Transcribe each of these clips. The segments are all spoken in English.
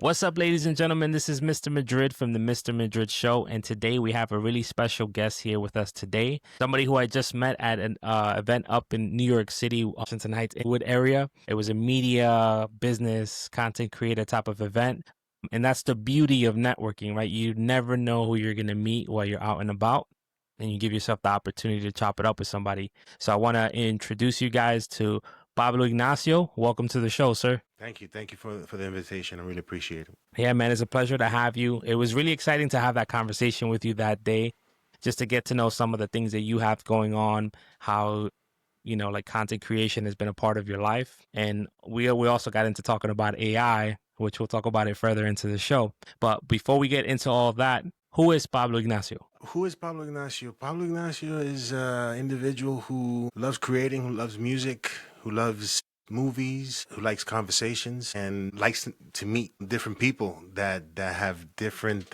What's up, ladies and gentlemen? This is Mr. Madrid from the Mr. Madrid Show, and today we have a really special guest here with us today. Somebody who I just met at an event up in New York City, Washington Heights, Wood area. It was a media, business, content creator type of event, and that's the beauty of networking, right? You never know who you're gonna meet while you're out and about, and you give yourself the opportunity to chop it up with somebody. So I want to introduce you guys to Pablo Ignacio. Welcome to the show, sir. Thank you. Thank you for the invitation. I really appreciate it. Yeah, man, it's a pleasure to have you. It was really exciting to have that conversation with you that day, just to get to know some of the things that you have going on, how, like content creation has been a part of your life. And we also got into talking about AI, which we'll talk about it further into the show. But before we get into all that, who is Pablo Ignacio? Who is Pablo Ignacio? Pablo Ignacio is an individual who loves creating, who loves music, who loves movies, who likes conversations, and likes to meet different people that have different,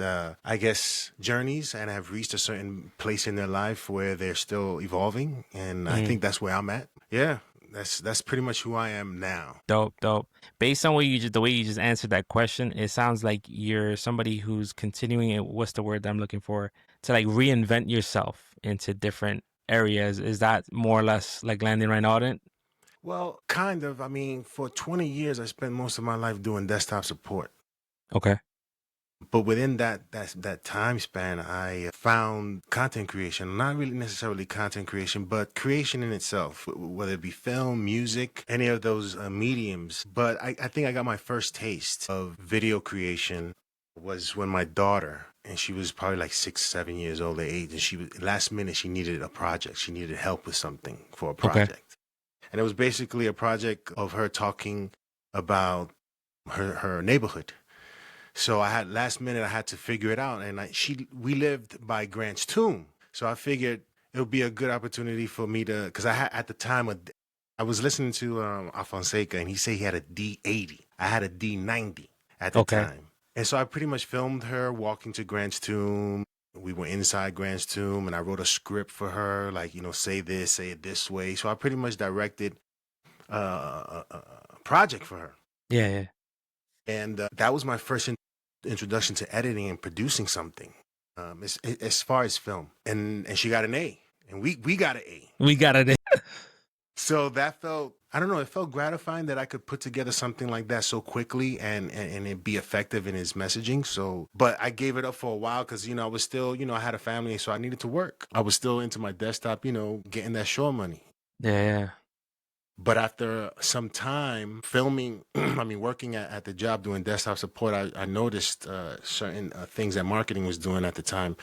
journeys and have reached a certain place in their life where they're still evolving. And I think that's where I'm at. Yeah. That's pretty much who I am now. Dope, dope. Based on the way you just answered that question, it sounds like you're somebody who's continuing it. What's the word that I'm looking for? To like reinvent yourself into different areas. Is that more or less like landing right on it? Well, kind of. I mean, for 20 years, I spent most of my life doing desktop support. Okay. But within that time span, I found content creation. Not really necessarily content creation, but creation in itself, whether it be film, music, any of those mediums. But I think I got my first taste of video creation was when my daughter, and she was probably like 6, 7 years old at age, and she was last minute she needed a project. She needed help with something for a Okay. project, and it was basically a project of her talking about her neighborhood. So I had last minute I had to figure it out, and we lived by Grant's Tomb, so I figured it would be a good opportunity for me to, because I had at the time I was listening to Afonseca, and he said he had a D80. I had a D90 at the Okay. time, and so I pretty much filmed her walking to Grant's Tomb. We were inside Grant's Tomb, and I wrote a script for her, like, say this, say it this way. So I pretty much directed a project for her. Yeah, yeah. And that was my first introduction to editing and producing something, as far as film. And she got an A, and we got an A. We got it. So that felt, I don't know, it felt gratifying that I could put together something like that so quickly and it be effective in its messaging. So, but I gave it up for a while because, I was still, I had a family, so I needed to work. I was still into my desktop, getting that show money. Yeah, yeah. But after some time filming, working at the job doing desktop support, I noticed certain things that marketing was doing at the time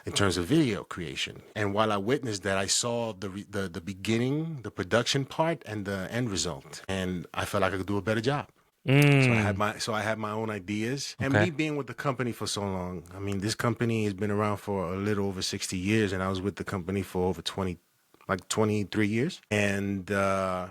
in terms of video creation. And while I witnessed that, I saw the beginning, the production part, and the end result. And I felt like I could do a better job. So I had my own ideas. And Okay. me being with the company for so long, this company has been around for a little over 60 years, and I was with the company for over 23 years. And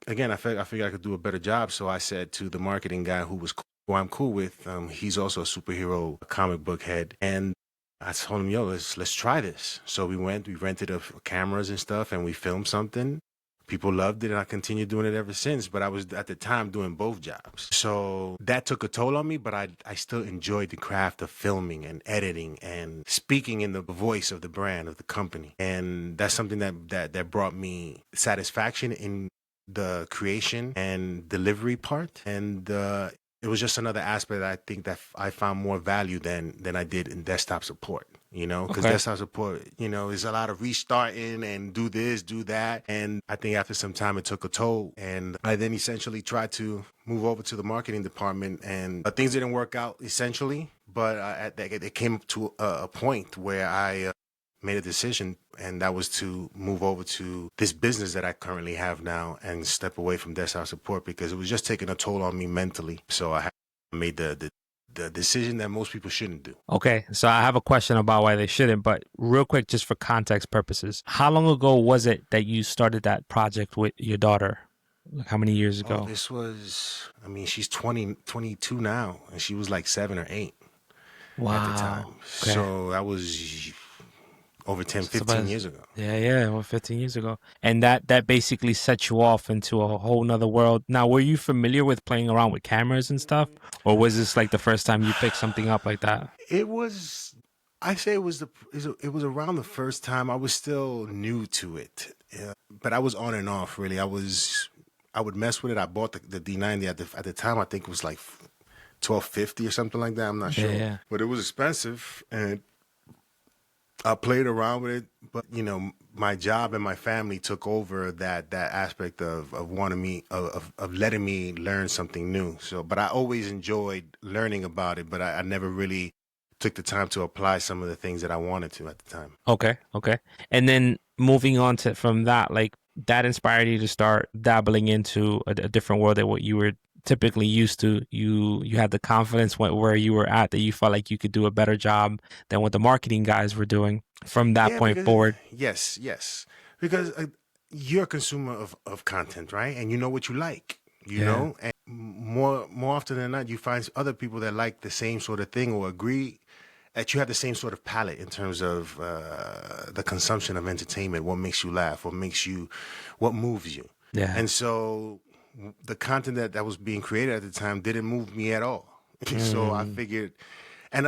again, I figured I could do a better job. So I said to the marketing guy who I'm cool with, he's also a superhero comic book head. And I told him, yo, let's try this. So we rented cameras and stuff, and we filmed something. People loved it, and I continued doing it ever since. But I was at the time doing both jobs. So that took a toll on me, but I still enjoyed the craft of filming and editing and speaking in the voice of the brand, of the company. And that's something that brought me satisfaction in the creation and delivery part. And it was just another aspect that I think that I found more value than I did in desktop support. Because Okay. desktop support, is a lot of restarting and do this, do that. And I think after some time it took a toll. And I then essentially tried to move over to the marketing department, and things didn't work out essentially. But it came to a point where I made a decision, and that was to move over to this business that I currently have now and step away from desktop support because it was just taking a toll on me mentally. So I made the decision that most people shouldn't do. Okay. So I have a question about why they shouldn't, but real quick, just for context purposes, how long ago was it that you started that project with your daughter? Like how many years Oh, ago? this was, she's 22 now, and she was like 7 or 8 at the Wow. time. Okay. So that was over 10, So 15 about years ago. yeah, well, 15 years ago. And that basically set you off into a whole nother world. Now, were you familiar with playing around with cameras and stuff? Or was this like the first time you picked something up like that? It was, I say it was around the first time. I was still new to it, but I was on and off really. I would mess with it. I bought the D90 at the time. I think it was like 1250 or something like that. I'm not Yeah, sure, yeah. but it was expensive, and I played around with it. But my job and my family took over that aspect of wanting me of letting me learn something new. So, but I always enjoyed learning about it. But I never really took the time to apply some of the things that I wanted to at the time. Okay, okay. And then moving on to from that, like that inspired you to start dabbling into a different world than what you were typically used to. You had the confidence where you were at that you felt like you could do a better job than what the marketing guys were doing from that Yeah, point because forward. yes, because you're a consumer of content, right? And you know what you like, Yeah, and more often than not, you find other people that like the same sort of thing or agree that you have the same sort of palette in terms of the consumption of entertainment. What makes you laugh? What moves you? yeah. And so the content that was being created at the time didn't move me at all. So I Mm, figured, and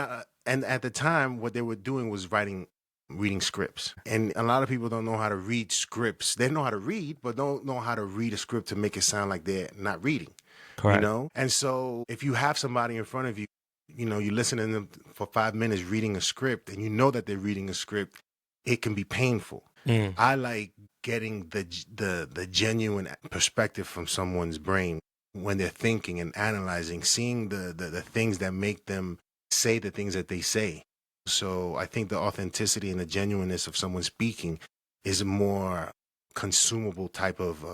at the time, what they were doing was reading scripts. And a lot of people don't know how to read scripts. They know how to read, but don't know how to read a script to make it sound like they're not reading, correct. And so if you have somebody in front of you, you listen to them for 5 minutes reading a script and you know that they're reading a script, it can be painful. Mm, I like getting the genuine perspective from someone's brain when they're thinking and analyzing, seeing the things that make them say the things that they say. So I think the authenticity and the genuineness of someone speaking is a more consumable type of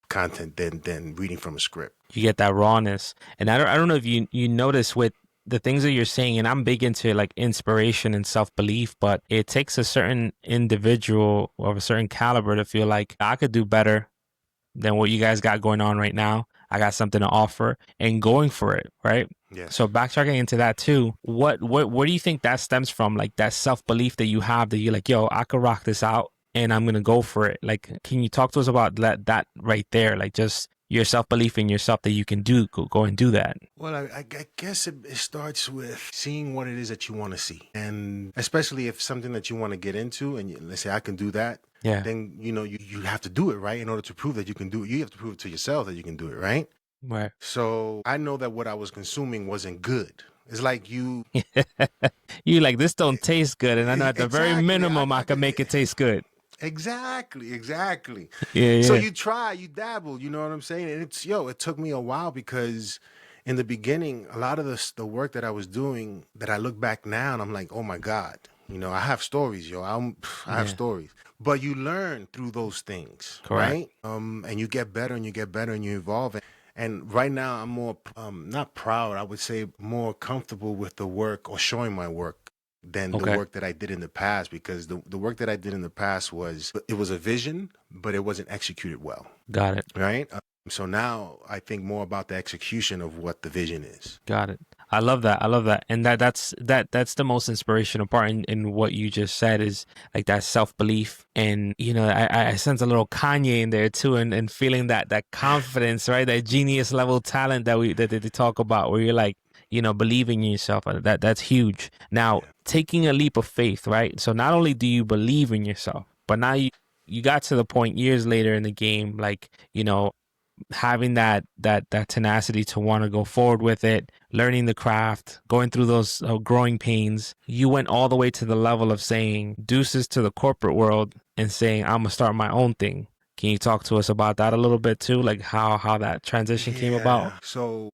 content than reading from a script. you get that rawness, and I don't know if you notice with the things that you're saying, and I'm big into like inspiration and self belief, but it takes a certain individual of a certain caliber to feel like I could do better than what you guys got going on right now. I got something to offer and going for it, right? So Yes. backtracking into that too, what do you think that stems from? Like that self belief that you have that you're like, yo, I could rock this out and I'm gonna go for it. Like, can you talk to us about that right there? Like just your self belief in yourself that you can go and do that. Well, I guess it starts with seeing what it is that you want to see. And especially if something that you want to get into, and let's say I can do that, Yeah. then, you have to do it, right? In order to prove that you can do it, you have to prove it to yourself that you can do it, right? Right. So I know that what I was consuming wasn't good. It's like You like this don't taste good, and I know at the very exactly. minimum I can make it taste good. Exactly. Yeah, So yeah, you try, you dabble, you know what I'm saying? And it took me a while because in the beginning, a lot of the work that I was doing that I look back now and I'm like, oh my God, I have stories, I have yeah. stories. But you learn through those things, Correct. right? And you get better and you get better and you evolve. And right now I'm more, not proud, I would say more comfortable with the work or showing my work than the Okay. work that I did in the past because the work that I did in the past was a vision, but it wasn't executed well, Got it. right? So now I think more about the execution of what the vision is. Got it. I love that. I love that. And that's the most inspirational part in what you just said is like that self belief. And I sense a little Kanye in there too, and feeling that confidence, right? That genius level talent that they talk about, where you're like, believing in yourself. That's huge. Now, Yeah. taking a leap of faith, right? So not only do you believe in yourself, but now you got to the point years later in the game, like, having that tenacity to want to go forward with it, learning the craft, going through those growing pains. You went all the way to the level of saying deuces to the corporate world and saying I'm gonna start my own thing. Can you talk to us about that a little bit too, like how that transition came about? Yeah. So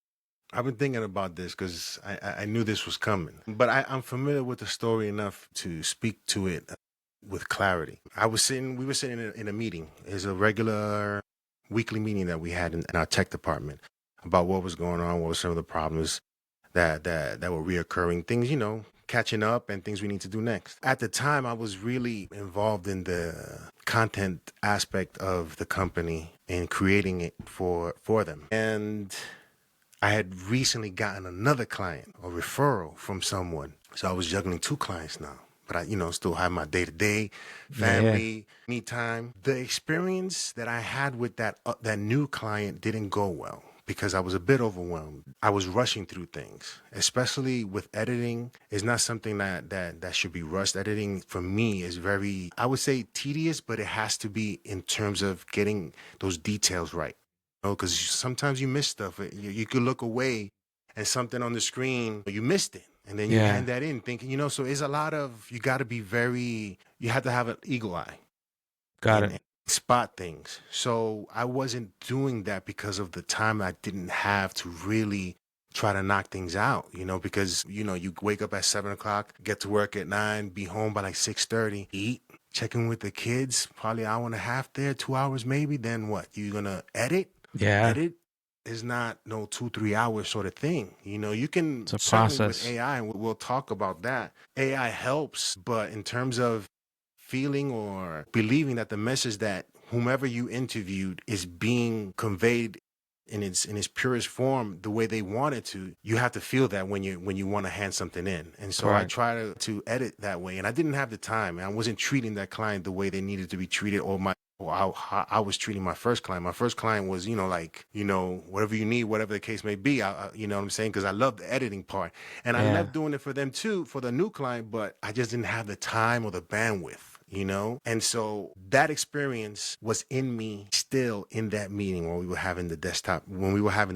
I've been thinking about this because I knew this was coming, but I'm familiar with the story enough to speak to it with clarity. We were sitting in a meeting. It's a regular weekly meeting that we had in our tech department about what was going on, what were some of the problems that were reoccurring, things, catching up and things we need to do next. At the time, I was really involved in the content aspect of the company and creating it for them. And I had recently gotten another client, a referral from someone. So I was juggling two clients now. but I, still have my day to day Yeah, yeah. family, me time. The experience that I had with that new client didn't go well because I was a bit overwhelmed. I was rushing through things, especially with editing. It's not something that should be rushed. Editing for me is very, I would say, tedious, but it has to be in terms of getting those details right. Because sometimes you miss stuff. You could look away and something on the screen, you missed it. And then you Yeah. hand that in thinking, so it's a lot of, you got to be you have to have an eagle eye Got and it. spot things. So I wasn't doing that because of the time I didn't have to really try to knock things out, because, you wake up at 7 o'clock, get to work at 9, be home by like 6:30, eat, check in with the kids, probably an hour and a half there, 2 hours maybe. Then what? You're going to edit? Yeah. Edit is not no 2-3 hours sort of thing. You can It's a certainly with process. AI, and we'll talk about that. AI helps, but in terms of feeling or believing that the message that whomever you interviewed is being conveyed in its purest form the way they want it to, you have to feel that when you want to hand something in. And so I Correct. try to edit that way, and I didn't have the time, and I wasn't treating that client the way they needed to be treated, or how I was treating my first client. My first client was, whatever you need, whatever the case may be. You know what I'm saying? Because I love the editing part, and I Yeah. love doing it for them too, for the new client. But I just didn't have the time or the bandwidth. And so that experience was in me still in that meeting when we were having the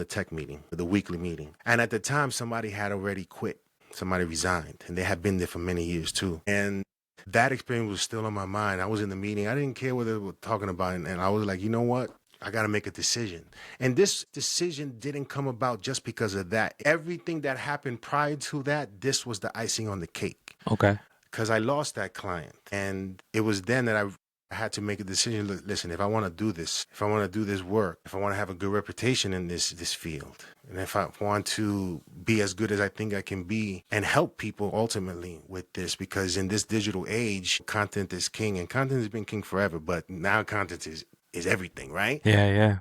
tech meeting, the weekly meeting. And at the time, somebody had already quit. Somebody resigned, and they had been there for many years too. And that experience was still on my mind. I was in the meeting. I didn't care what they were talking about. And I was like, you know what? I got to make a decision. And this decision didn't come about just because of that. Everything that happened prior to that, this was the icing on the cake. Okay. Because I lost that client. And it was then that I had to make a decision. Listen, if I want to do this, if I want to do this work, if I want to have a good reputation in this field, and if I want to be as good as I think I can be and help people ultimately with this, because in this digital age, content is king, and content has been king forever, but now content is everything, right? Yeah, yeah.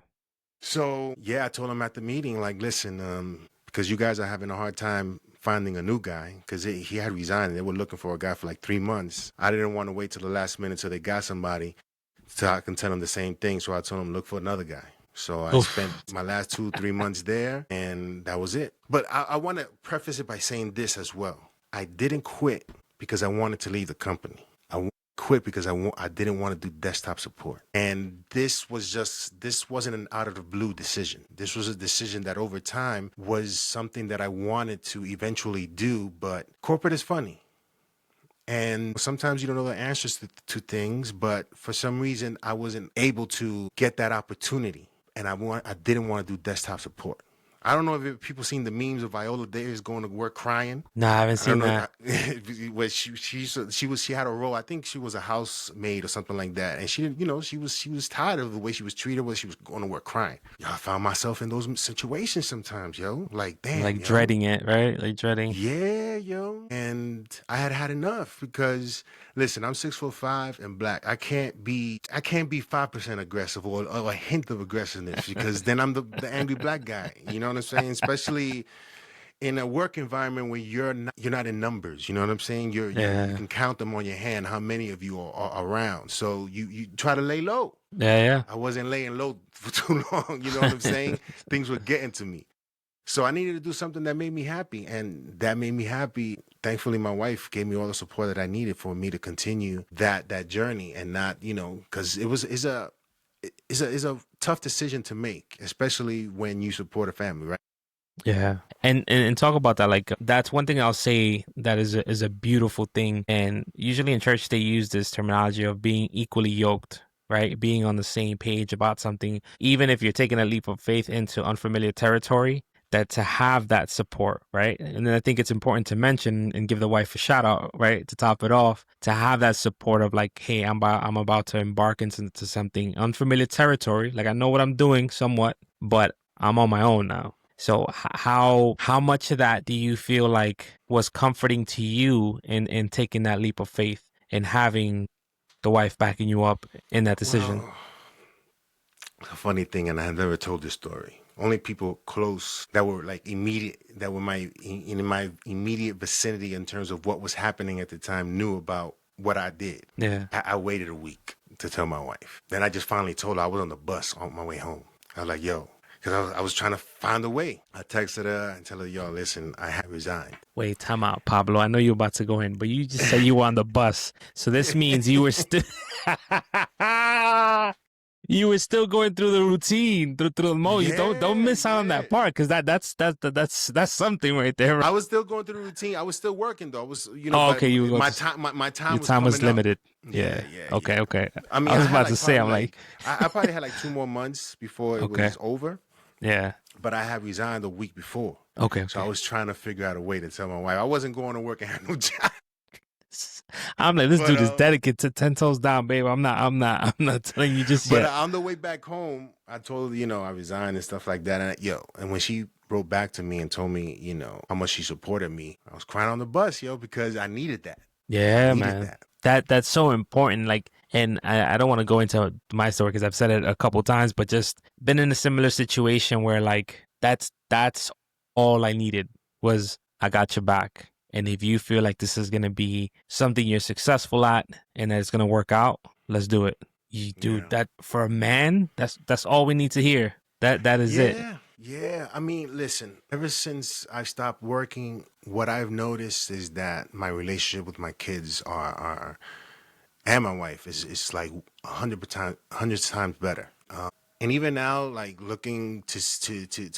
So yeah, I told him at the meeting, like, listen, because you guys are having a hard time finding a new guy, because he had resigned and they were looking for a guy for like 3 months. I didn't want to wait till the last minute till they got somebody so I can tell them the same thing. So I told them, look for another guy. So I spent Oof. my last 2-3 months there, and that was it. But I want to preface it by saying this as well. I didn't quit because I wanted to leave the company. I quit because I didn't want to do desktop support. And this wasn't an out of the blue decision. This was a decision that over time was something that I wanted to eventually do, but corporate is funny. And sometimes you don't know the answers to things, but for some reason I wasn't able to get that opportunity. And I didn't want to do desktop support. I don't know if people seen the memes of Viola Davis going to work crying. Nah, I haven't I don't seen know. that. Where she had a role. I think she was a housemaid or something like that, and she was tired of the way she was treated when she was going to work crying. Yo, I found myself in those situations sometimes, yo. Like, damn, Like yo. dreading it, right? Like dreading. Yeah, yo. And I had enough because listen, I'm 6'5" and black. I can't be 5% aggressive or a hint of aggressiveness because then I'm the angry black guy. You know what I'm saying? Especially in a work environment where you're not in numbers. You know what I'm saying? You Yeah. can count them on your hand how many of you are around. So you try to lay low. Yeah, I wasn't laying low for too long. You know what I'm saying? Things were getting to me. So I needed to do something that made me happy, and that made me happy. Thankfully, my wife gave me all the support that I needed for me to continue that journey, and not, because it's a tough decision to make, especially when you support a family, right? yeah. And talk about that. Like that's one thing I'll say that is a beautiful thing. And usually in church they use this terminology of being equally yoked, right? Being on the same page about something, even if you're taking a leap of faith into unfamiliar territory, that to have that support, right? And then I think it's important to mention and give the wife a shout out, right? To top it off, to have that support of like, hey, I'm about to embark into something unfamiliar territory. Like I know what I'm doing somewhat, but I'm on my own now. So how much of that do you feel like was comforting to you in taking that leap of faith and having the wife backing you up in that decision? Well, a funny thing, and I have never told this story. Only people close that were like immediate, that were in my immediate vicinity in terms of what was happening at the time, knew about what I did. Yeah. I waited a week to tell my wife. Then I just finally told her. I was on the bus on my way home. I was like, yo, because I was trying to find a way. I texted her and tell her, yo, listen, I have resigned. Wait, time out, Pablo. I know you're about to go in, but you just said you were on the bus. So this means you were still you were still going through the routine, through the mode. You don't Yeah, miss out on yeah. that part, because that's something right there. Right? I was still going through the routine. I was still working though. I was, Oh, but okay. You were going my to time, my your time was time was coming up. limited. Yeah, Yeah. yeah, Okay. yeah. Okay. I mean, I was I had about to like say. probably I'm like, I probably had like 2 more months before it okay. was over, Yeah. but I had resigned a week before. Okay. So I Okay. was trying to figure out a way to tell my wife I wasn't going to work and had no job. I'm like, this But dude is dedicated to 10 toes down, babe. I'm not telling you just but yet. on the way back home, I told her, I resigned and stuff like that. And when she wrote back to me and told me, how much she supported me, I was crying on the bus, because I needed that. I Yeah, needed man. that. That's so important. Like, and I don't want to go into my story because I've said it a couple times, but just been in a similar situation where like that's all I needed was I got your back. And if you feel like this is gonna be something you're successful at and that it's gonna work out, let's do it. You dude, Yeah. that for a man, that's all we need to hear. That is it. Yeah. Yeah. I mean, listen, ever since I stopped working, what I've noticed is that my relationship with my kids are and my wife is like 100 times better. And even now, like looking to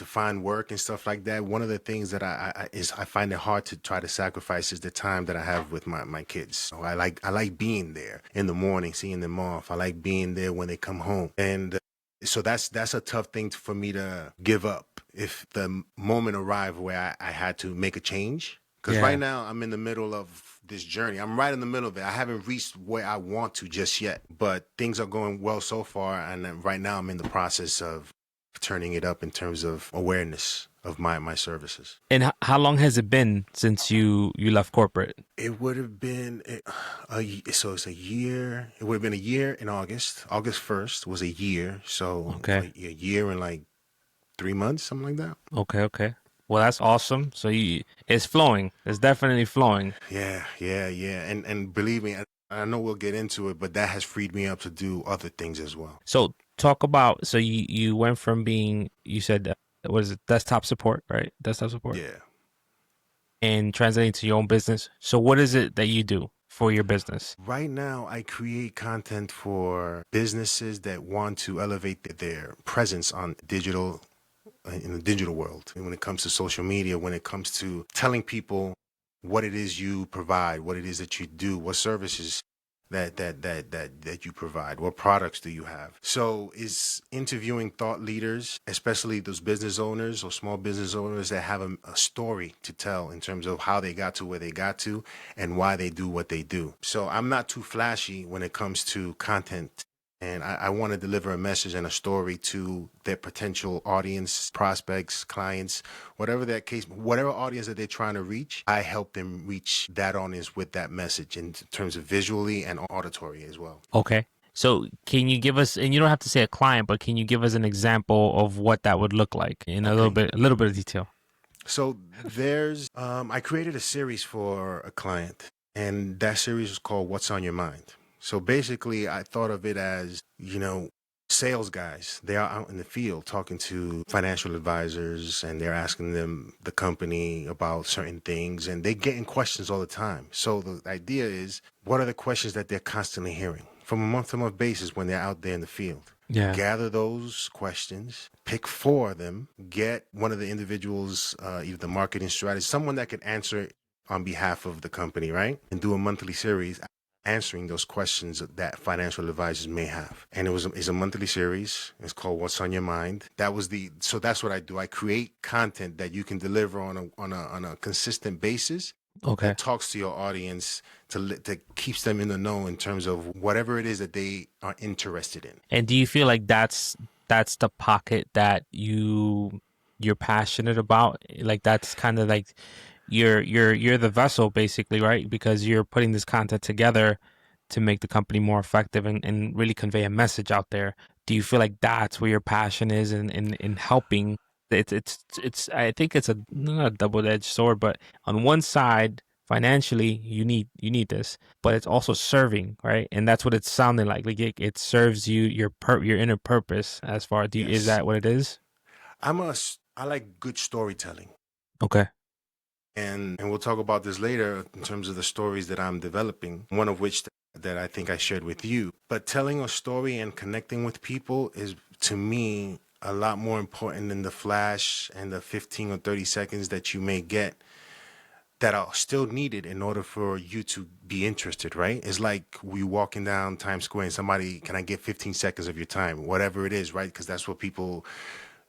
find work and stuff like that, one of the things that I find it hard to try to sacrifice is the time that I have with my kids. So I like being there in the morning, seeing them off. I like being there when they come home, and so that's a tough thing for me to give up if the moment arrived where I had to make a change. Because right Yeah. now I'm in the middle of this journey. I'm right in the middle of it. I haven't reached where I want to just yet, but things are going well so far. And then right now I'm in the process of turning it up in terms of awareness of my services. And how long has it been since you left corporate? It would have been so it's a year. It would have been a year in August. August 1st was a year. So Okay. a year and like 3 months, something like that. Okay, okay. Well, that's awesome. So it's flowing. It's definitely flowing. Yeah, yeah, yeah. And believe me, I know we'll get into it, but that has freed me up to do other things as well. So talk about, so you went from being, you said, what is it, desktop support, right? Desktop support, Yeah. and translating to your own business. So what is it that you do for your business? Right now, I create content for businesses that want to elevate their presence on digital, in the digital world. And when it comes to social media, when it comes to telling people what it is you provide, what it is that you do, what services that you provide, what products do you have. So is interviewing thought leaders, especially those business owners or small business owners that have a story to tell in terms of how they got to where they got to and why they do what they do. So I'm not too flashy when it comes to content, and I want to deliver a message and a story to their potential audience, prospects, clients, whatever that case, whatever audience that they're trying to reach. I help them reach that audience with that message in terms of visually and auditory as well. Okay. So can you give us, and you don't have to say a client, but can you give us an example of what that would look like in Okay. a little bit of detail? So I created a series for a client, and that series is called What's on Your Mind. So basically, I thought of it as, sales guys. They are out in the field talking to financial advisors, and they're asking them, the company, about certain things, and they're getting questions all the time. So the idea is, what are the questions that they're constantly hearing from a month-to-month basis when they're out there in the field? Yeah. Gather those questions, pick 4 of them, get one of the individuals, either the marketing strategist, someone that can answer it on behalf of the company, right? And do a monthly series answering those questions that financial advisors may have. And it's a monthly series. It's called What's on Your Mind. So that's what I do. I create content that you can deliver on a consistent basis Okay. that talks to your audience, that keeps them in the know in terms of whatever it is that they are interested in. And do you feel like that's the pocket that you're passionate about? Like that's kind of like you're the vessel basically, right? Because you're putting this content together to make the company more effective and really convey a message out there. Do you feel like that's where your passion is in helping? it's I think it's a not a double-edged sword, but on one side, financially, you need this, but it's also serving, right? And that's what it's sounding like. Like it serves you your inner purpose as far is Yes. that what it is? I like good storytelling. Okay. And we'll talk about this later in terms of the stories that I'm developing, one of which that I think I shared with you. But telling a story and connecting with people is, to me, a lot more important than the flash and the 15 or 30 seconds that you may get that are still needed in order for you to be interested, right? It's like we walking down Times Square and somebody, can I get 15 seconds of your time? Whatever it is, right? Because that's what people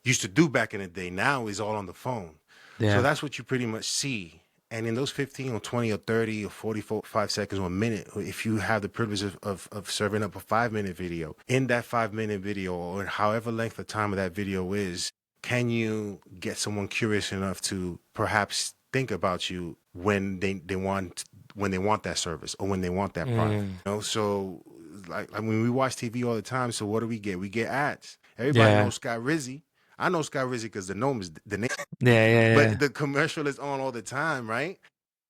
used to do back in the day. Now is all on the phone. So Yeah. that's what you pretty much see. And in those 15 or 20 or 30 or 45 seconds or a minute, if you have the privilege of serving up a 5-minute video, in that 5-minute video or however length of time of that video is, can you get someone curious enough to perhaps think about you when they want that service or when they want that product? Mm. You know, so like when we watch TV all the time, so what do we get? We get ads. Everybody Yeah. knows Scott Rizzi. I know Scott Rizzi because the name, Yeah, yeah, but yeah. the commercial is on all the time, right?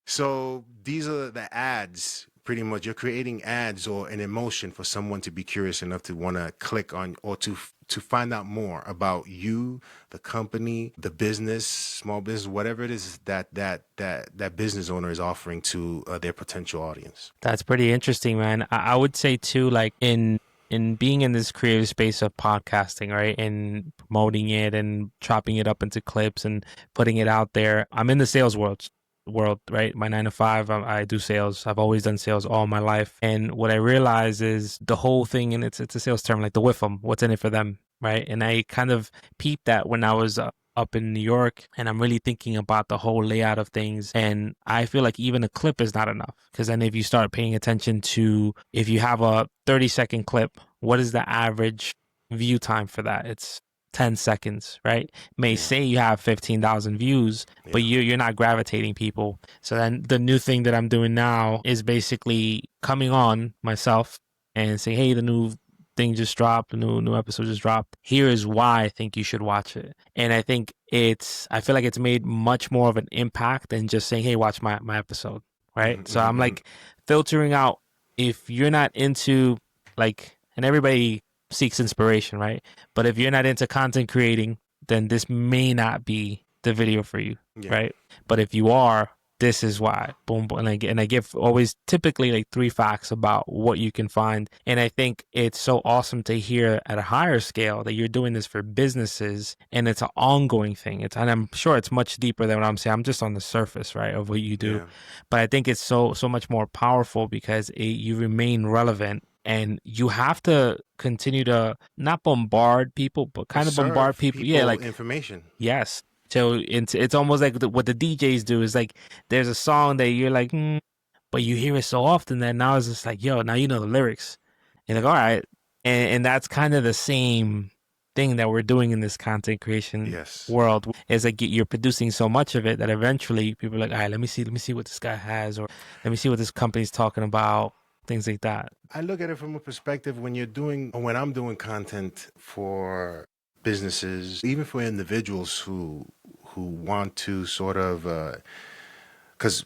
So these are the ads. Pretty much, you're creating ads or an emotion for someone to be curious enough to want to click on or to find out more about you, the company, the business, small business, whatever it is that business owner is offering to their potential audience. That's pretty interesting, man. I would say too, like in being in this creative space of podcasting, right, and promoting it and chopping it up into clips and putting it out there. I'm in the sales world, right? My 9 to 5, I do sales. I've always done sales all my life, and what I realize is the whole thing, and it's a sales term, like the with them, what's in it for them, right? And I kind of peeped that when I was up in New York, and I'm really thinking about the whole layout of things. And I feel like even a clip is not enough, because then if you start paying attention to, if you have a 30-second clip, what is the average view time for that? It's 10 seconds, right? May Yeah, say you have 15,000 views, but yeah. you're not gravitating people. So then the new thing that I'm doing now is basically coming on myself and say, hey, the new thing just dropped, the new episode just dropped. Here is why I think you should watch it. And I think I feel like it's made much more of an impact than just saying, hey, watch my episode, right? Hmm, So hmm, I'm hmm. like filtering out, if you're not into, like, and everybody seeks inspiration, right? But if you're not into content creating, then this may not be the video for you, Yeah. right? But if you are, this is why. Boom, boom. And I give always typically like 3 facts about what you can find. And I think it's so awesome to hear at a higher scale that you're doing this for businesses and it's an ongoing thing. And I'm sure it's much deeper than what I'm saying. I'm just on the surface, right, of what you do. Yeah. But I think it's so much more powerful because you remain relevant, and you have to continue to not bombard people, but But kind of bombard serve people. Yeah, people like, information. yes. So it's almost like what the DJs do is like, there's a song that you're like, but you hear it so often that now it's just like, yo, now you know the lyrics. And like, Yeah. all right. And that's kind of the same thing that we're doing in this content creation Yes. world. Is like you're producing so much of it that eventually people are like, all right, let me see what this guy has, or let me see what this company's talking about, things like that. I look at it from a perspective when you're doing, or when I'm doing content for businesses, even for individuals who want to sort of, because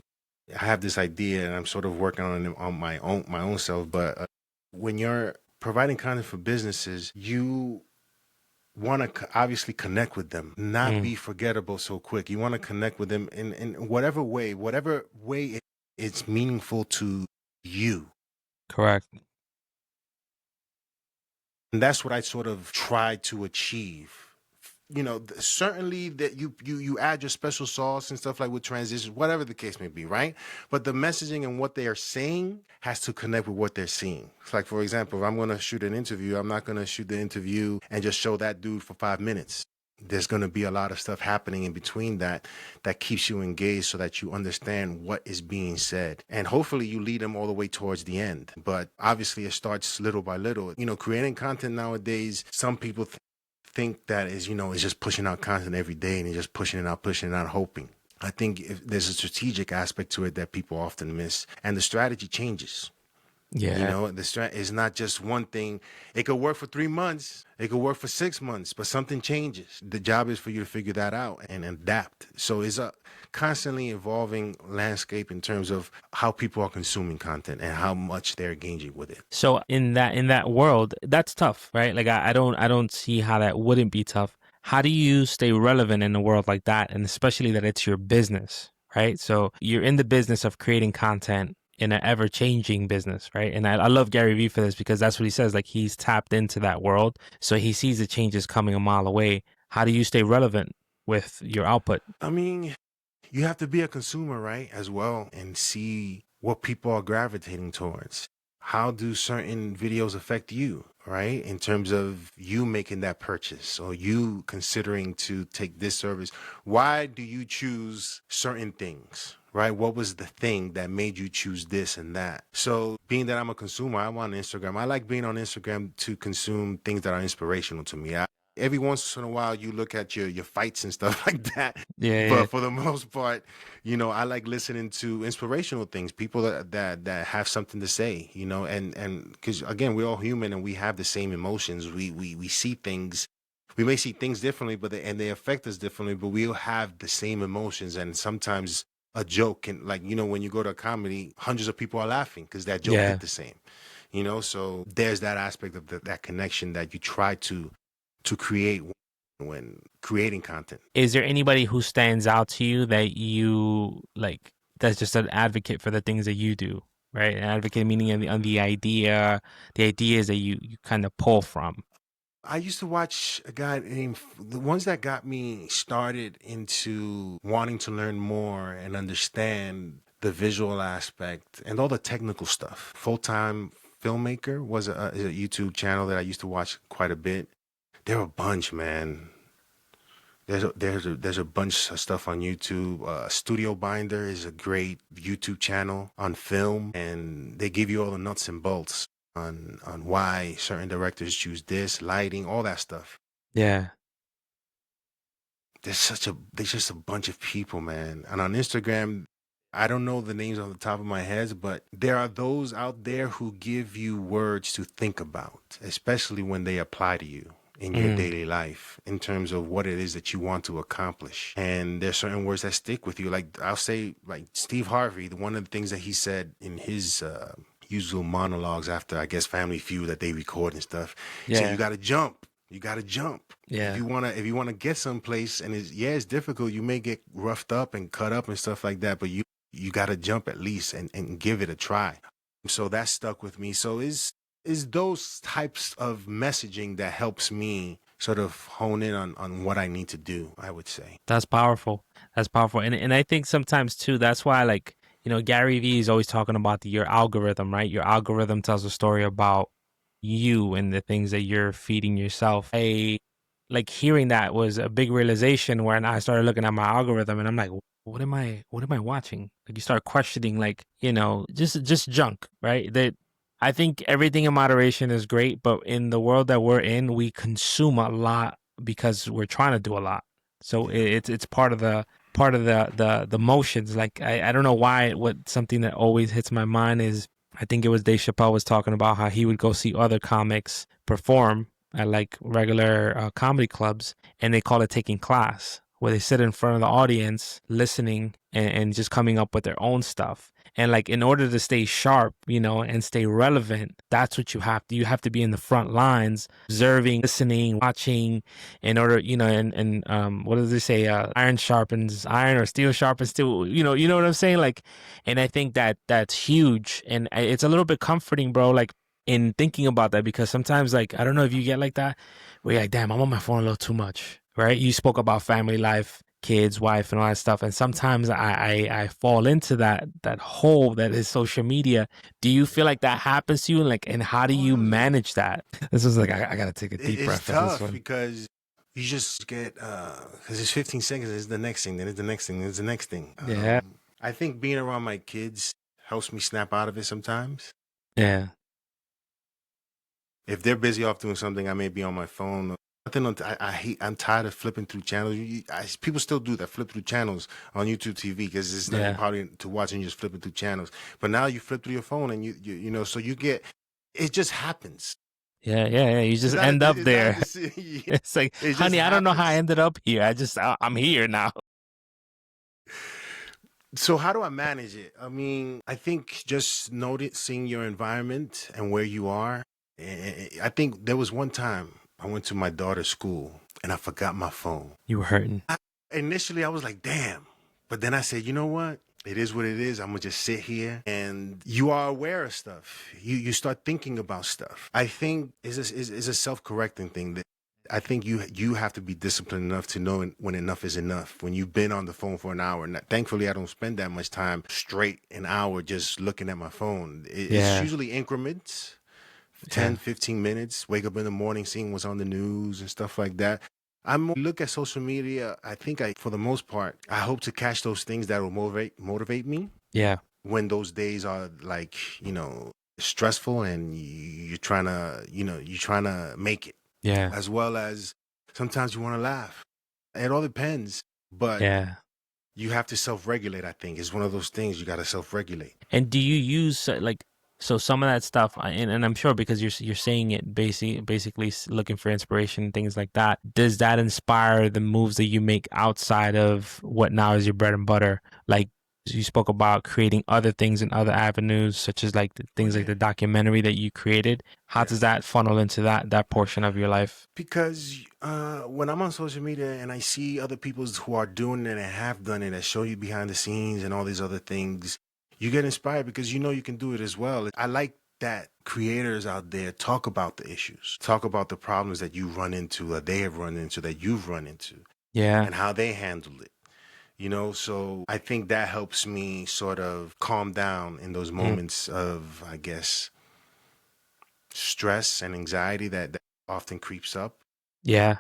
I have this idea and I'm sort of working on it on my own self. But when you're providing content for businesses, you want to obviously connect with them, not Mm, be forgettable so quick. You want to connect with them in whatever way it's meaningful to you. correct. And that's what I sort of try to achieve. You know, certainly that you add your special sauce and stuff like with transitions, whatever the case may be, right? But the messaging and what they are saying has to connect with what they're seeing. It's like, for example, if I'm going to shoot an interview, I'm not going to shoot the interview and just show that dude for 5 minutes. There's going to be a lot of stuff happening in between that keeps you engaged so that you understand what is being said. And hopefully you lead them all the way towards the end. But obviously it starts little by little. You know, creating content nowadays, some people think that is just pushing out content every day and you're just pushing it out, hoping. I think if there's a strategic aspect to it that people often miss, and the strategy changes. You Yeah. know, the strength is not just one thing. It could work for 3 months. It could work for 6 months, but something changes. The job is for you to figure that out and adapt. So it's a constantly evolving landscape in terms of how people are consuming content and how much they're engaging with it. So in that world, that's tough, right? Like I don't see how that wouldn't be tough. How do you stay relevant in a world like that, and especially that it's your business, right? So you're in the business of creating content in an ever changing business, right? And I love Gary Vee for this because that's what he says. Like he's tapped into that world, so he sees the changes coming a mile away. How do you stay relevant with your output? I mean, you have to be a consumer, right, as well, and see what people are gravitating towards. How do certain videos affect you, right? In terms of you making that purchase or you considering to take this service. Why do you choose certain things, right? What was the thing that made you choose this and that? So, being that I'm a consumer, I'm on Instagram. I like being on Instagram to consume things that are inspirational to me. Every once in a while, you look at your fights and stuff like that. Yeah, But for the most part, you know, I like listening to inspirational things, people that have something to say, you know, and because again, we're all human and we have the same emotions. We see things, we may see things differently, but they affect us differently, but we'll have the same emotions. And sometimes a joke can, like, you know, when you go to a comedy, hundreds of people are laughing because that joke yeah. hit the same, you know. So there's that aspect of that connection that you try to create when creating content. Is there anybody who stands out to you that you like that's just an advocate for the things that you do, right? An advocate meaning on the ideas that you kind of pull from. I used to watch a guy named, the ones that got me started into wanting to learn more and understand the visual aspect and all the technical stuff. Full Time Filmmaker was is a YouTube channel that I used to watch quite a bit. There are a bunch, man. There's a bunch of stuff on YouTube. Studio Binder is a great YouTube channel on film, and they give you all the nuts and bolts on why certain directors choose this, lighting, all that stuff. Yeah. There's just a bunch of people, man. And on Instagram, I don't know the names on the top of my head, but there are those out there who give you words to think about, especially when they apply to you in your Mm, daily life in terms of what it is that you want to accomplish. And there's certain words that stick with you. Like I'll say, like Steve Harvey, one of the things that he said in his usual monologues after, I guess, Family Feud that they record and stuff, he said, "You yeah. got to jump. You got to jump. Yeah. If you wanna get someplace, and it's difficult. You may get roughed up and cut up and stuff like that, but you got to jump at least and give it a try." So that stuck with me. So is those types of messaging that helps me sort of hone in on what I need to do, I would say. That's powerful. That's powerful. And I think sometimes too, that's why like, Gary Vee is always talking about your algorithm, right? Your algorithm tells a story about you and the things that you're feeding yourself. I like hearing that was a big realization when I started looking at my algorithm and I'm like, what am I watching? Like you start questioning like, just junk, right? That I think everything in moderation is great, but in the world that we're in, we consume a lot because we're trying to do a lot. So Yeah. it's part of the motions. Like I don't know why what something that always hits my mind is I think it was Dave Chappelle was talking about how he would go see other comics perform at like regular comedy clubs, and they call it taking class, where they sit in front of the audience listening and just coming up with their own stuff. And like in order to stay sharp, and stay relevant, that's what you have to be in the front lines, observing, listening, watching, in order, and what does they say? Iron sharpens iron, or steel sharpens steel. You know what I'm saying? Like, and I think that that's huge, and it's a little bit comforting, bro. Like in thinking about that, because sometimes, like, I don't know if you get like that, where you're like, damn, I'm on my phone a little too much, right? You spoke about family life, kids, wife, and all that stuff, and sometimes I fall into that hole that is social media. Do you feel like that happens to you, and like, and how do you 100. manage that? This is like I gotta take a deep It's breath for this tough one. because you just get because it's 15 seconds. It's the next thing. Then it's the next thing. Then it's the next thing. Yeah, I think being around my kids helps me snap out of it sometimes. yeah, If they're busy off doing something, I may be on my phone. nothing on. I hate. I'm tired of flipping through channels. People still do that, flip through channels on YouTube TV because there's nothing Yeah. probably to watch and you're just flipping through channels. But now you flip through your phone and you know, so you get. It just happens. Yeah, yeah, yeah. You It's just not. end up It's not a there. decision. It's like, It just honey, I don't know how I happens. ended up here. I'm here now. So how do I manage it? I mean, I think just noticing your environment and where you are. I think there was one time I went to my daughter's school and I forgot my phone. You were hurting. Initially, I was like, damn. But then I said, you know what? It is what it is. I'm gonna just sit here, and you are aware of stuff. You start thinking about stuff. I think is a self correcting thing that I think you have to be disciplined enough to know when enough is enough. When you've been on the phone for an hour, and thankfully I don't spend that much time straight an hour just looking at my phone. It's Yeah, usually increments. yeah, 10, 15 minutes, wake up in the morning, seeing what's on the news and stuff like that. I'm look at social media. I think for the most part, I hope to catch those things that will motivate me yeah, when those days are like, stressful and you're trying to, you're trying to make it, yeah, as well as sometimes you want to laugh. It all depends, but yeah. you have to self-regulate. I think it's one of those things you got to self-regulate. And do you use like so some of that stuff? And I'm sure because you're saying it basically looking for inspiration and things like that. Does that inspire the moves that you make outside of what now is your bread and butter? Like you spoke about creating other things in other avenues, such as like the Oh things like yeah, the documentary that you created. How does yes. that funnel into that portion of your life? Because when I'm on social media and I see other people who are doing it and have done it, that show you behind the scenes and all these other things, you get inspired because you know you can do it as well. I like that creators out there talk about the issues, talk about the problems that you run into, that they have run into, that you've run into, Yeah, and how they handled it. So I think that helps me sort of calm down in those mm, moments of, I guess, stress and anxiety that often creeps up. yeah.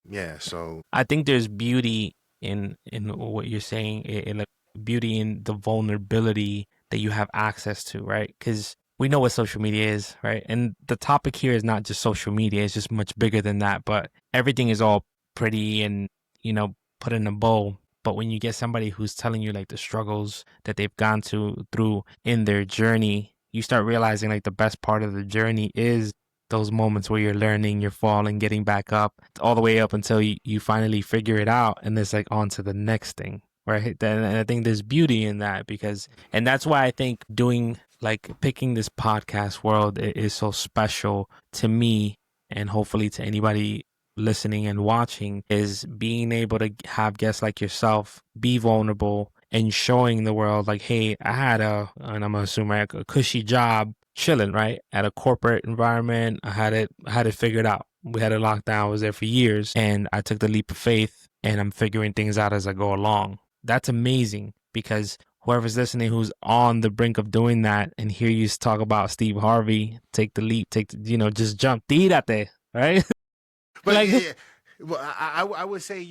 Yeah, so I think there's beauty in what you're saying, like beauty in the vulnerability that you have access to, right? Because we know what social media is, right? And the topic here is not just social media; it's just much bigger than that. But everything is all pretty and put in a bow. But when you get somebody who's telling you like the struggles that they've gone through in their journey, you start realizing like the best part of the journey is those moments where you're learning, you're falling, getting back up, all the way up until you finally figure it out, and it's like on to the next thing, right? And I think there's beauty in that and that's why I think doing like picking this podcast world is so special to me, and hopefully to anybody listening and watching, is being able to have guests like yourself be vulnerable and showing the world like, hey, I had and I'm gonna assume like a cushy job chilling, right? At a corporate environment. I had it figured out. We had it locked down. I was there for years and I took the leap of faith and I'm figuring things out as I go along. That's amazing because whoever's listening who's on the brink of doing that and hear you talk about Steve Harvey, take the leap, just jump, tírate, right? but Like, yeah, well, I would say,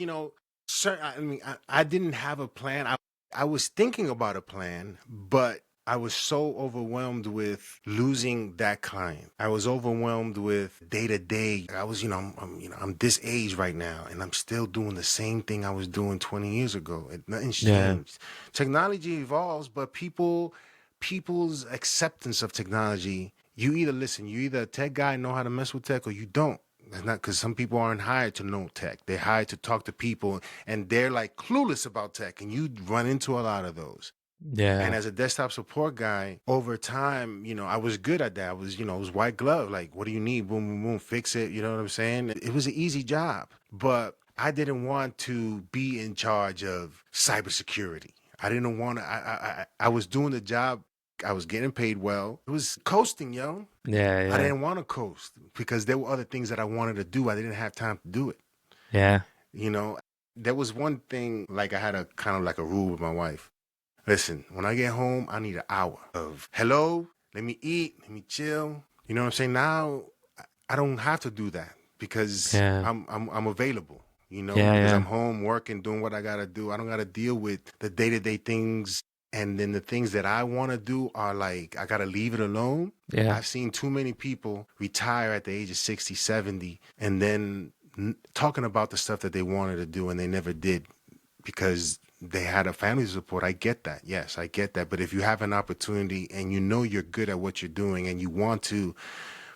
I mean, I didn't have a plan. I was thinking about a plan, but I was so overwhelmed with losing that client. I was overwhelmed with day to day. I was, I'm this age right now, and I'm still doing the same thing I was doing 20 years ago. Nothing's yeah, changed. Technology evolves, but people's acceptance of technology. You either listen, you either a tech guy know how to mess with tech, or you don't. It's not because some people aren't hired to know tech. They're hired to talk to people, and they're like clueless about tech, and you run into a lot of those. And yeah, as a desktop support guy, over time, I was good at that. I was, it was white glove. Like, what do you need? Boom, boom, boom, fix it. You know what I'm saying? It was an easy job, but I didn't want to be in charge of cybersecurity. I didn't want to. I was doing the job. I was getting paid well. It was coasting, yo. yeah, I yeah, didn't want to coast because there were other things that I wanted to do. I didn't have time to do it. yeah, You know, there was one thing, like I had a kind of like a rule with my wife. Listen, when I get home, I need an hour of hello, let me eat, let me chill. You know what I'm saying? Now I don't have to do that because yeah, I'm available, yeah, because I'm yeah, home working, doing what I gotta do. I don't gotta deal with the day-to-day things. And then the things that I wanna do are like I gotta leave it alone. yeah, I've seen too many people retire at the age of 60, 70, and then talking about the stuff that they wanted to do and they never did because they had a family to support. I get that. Yes, I get that. But if you have an opportunity and you know you're good at what you're doing and you want to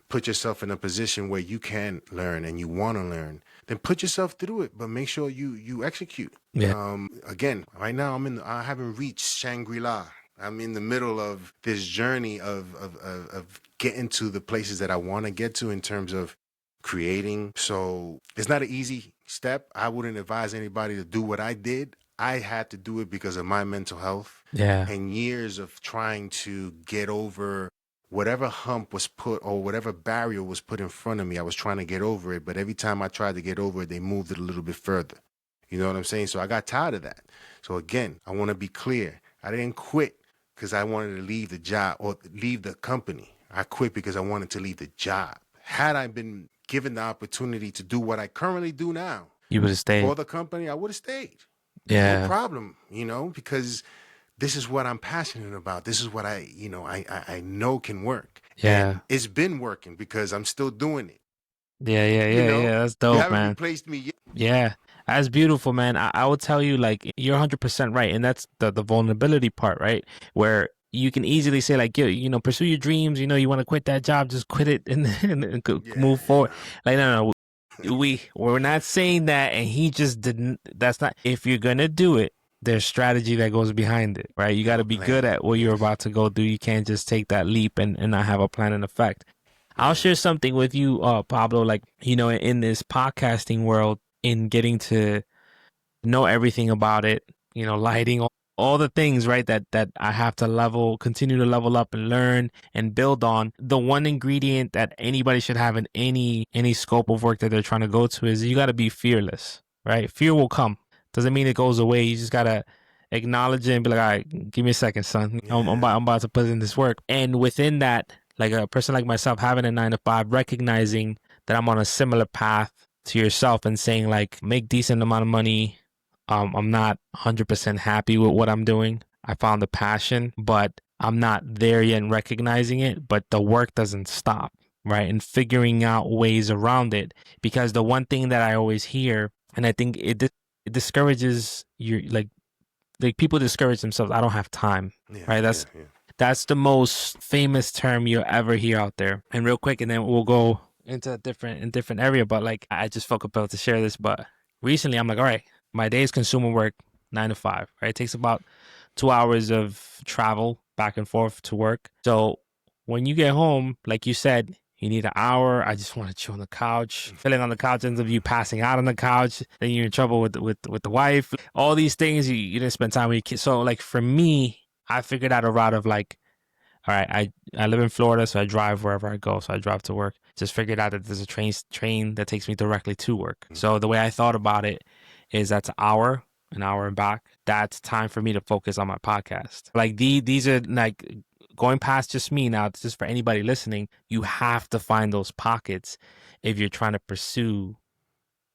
put yourself in a position where you can learn and you want to learn, then put yourself through it, but make sure you execute. Yeah. Again, right now I haven't reached Shangri-La. I'm in the middle of this journey of getting to the places that I want to get to in terms of creating. So it's not an easy step. I wouldn't advise anybody to do what I did. I had to do it because of my mental health Yeah. and years of trying to get over whatever hump was put or whatever barrier was put in front of me. I was trying to get over it, but every time I tried to get over it, they moved it a little bit further. You know what I'm saying? So I got tired of that. So again, I want to be clear. I didn't quit because I wanted to leave the job or leave the company. I quit because I wanted to leave the job. Had I been given the opportunity to do what I currently do now You would have stayed. for the company, I would have stayed. No Yeah. problem, because this is what I'm passionate about. This is what I know can work. Yeah. And it's been working because I'm still doing it. Yeah. That's You dope, haven't man. replaced me yet. Yeah. That's beautiful, man. I will tell you, like, you're 100% right. And that's the vulnerability part, right? Where you can easily say, like, pursue your dreams. You want to quit that job, just quit it and Yeah, move forward. no. Like, no. We're not saying that. And he just didn't. That's not, if you're going to do it, there's strategy that goes behind it, right? You got Have to a be good plan. at what you're Yes. about to go do. You can't just take that leap and not have a plan and effect. I'll Yeah. share something with you, Pablo, like, in this podcasting world, in getting to know everything about it, lighting, all the things, right, that I have to continue to level up and learn and build on. The one ingredient that anybody should have in any scope of work that they're trying to go to is you got to be fearless, right? Fear will come. Doesn't mean it goes away. You just got to acknowledge it and be like, all right, give me a second, son. Yeah. I'm about to put in this work. And within that, like a person like myself, having a 9 to 5, recognizing that I'm on a similar path to yourself and saying, like, make decent amount of money. I'm not 100% happy with what I'm doing. I found the passion, but I'm not there yet and recognizing it. But the work doesn't stop, right? And figuring out ways around it. Because the one thing that I always hear, and I think it discourages you, like people discourage themselves. I don't have time, Yeah. right? Yeah. Yeah. That's the most famous term you'll ever hear out there. And real quick, and then we'll go into a different area. But like, I just felt compelled to share this. But recently, I'm like, all right, my day's consumer work 9 to 5. Right, it takes about 2 hours of travel back and forth to work. So when you get home, like you said, you need an hour. I just want to chill on the couch. Feeling on the couch ends up you passing out on the couch. Then you're in trouble with the wife. All these things you didn't spend time with your kids. So like for me, I figured out a route of like, all right, I live in Florida, so I drive wherever I go. So I drive to work. Just figured out that there's a train that takes me directly to work. So the way I thought about it is that's an hour and back. That's time for me to focus on my podcast. Like these are like going past just me now. It's just for anybody listening. You have to find those pockets if you're trying to pursue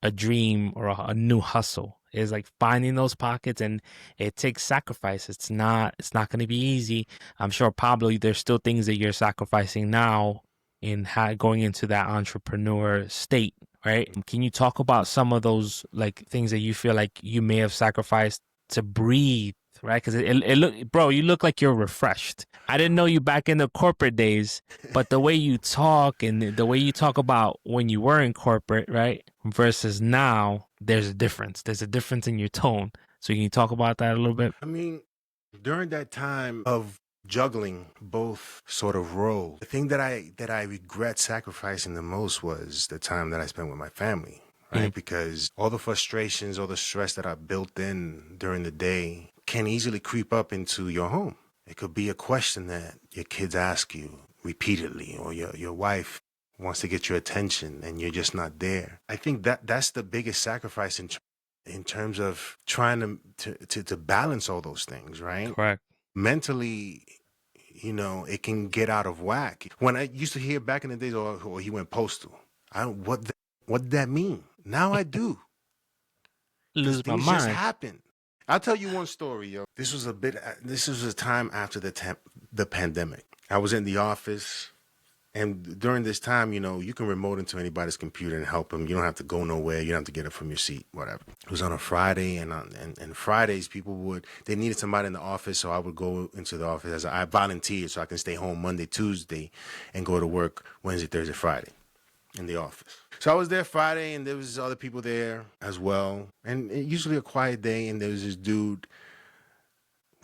a dream or a new hustle. Is like finding those pockets, and it takes sacrifice. It's not going to be easy. I'm sure, Pablo, there's still things that you're sacrificing now in going into that entrepreneur state, right? Can you talk about some of those like things that you feel like you may have sacrificed to breathe, right? Because it look, bro, you look like you're refreshed. I didn't know you back in the corporate days, but the way you talk and the way you talk about when you were in corporate, right, versus now, there's a difference. There's a difference in your tone. So can you talk about that a little bit? I mean, during that time of juggling both sort of roles, the thing that I regret sacrificing the most was the time that I spent with my family, right? Because all the frustrations, all the stress that I built in during the day can easily creep up into your home. It could be a question that your kids ask you repeatedly, or your wife wants to get your attention and you're just not there. I think that's the biggest sacrifice in terms of trying to balance all those things, right? Correct. Mentally, it can get out of whack. When I used to hear back in the days, oh, he went postal. What did that mean? Now I do, because Lose my things just mind. happen. I'll tell you one story, yo. This was a time after the pandemic. I was in the office, And during this time, you can remote into anybody's computer and help them. You don't have to go nowhere. You don't have to get up from your seat, whatever. It was on a Friday, and Fridays they needed somebody in the office, so I would go into the office I volunteered so I can stay home Monday, Tuesday, and go to work Wednesday, Thursday, Friday in the office. So I was there Friday, and there was other people there as well, and usually a quiet day. And there was this dude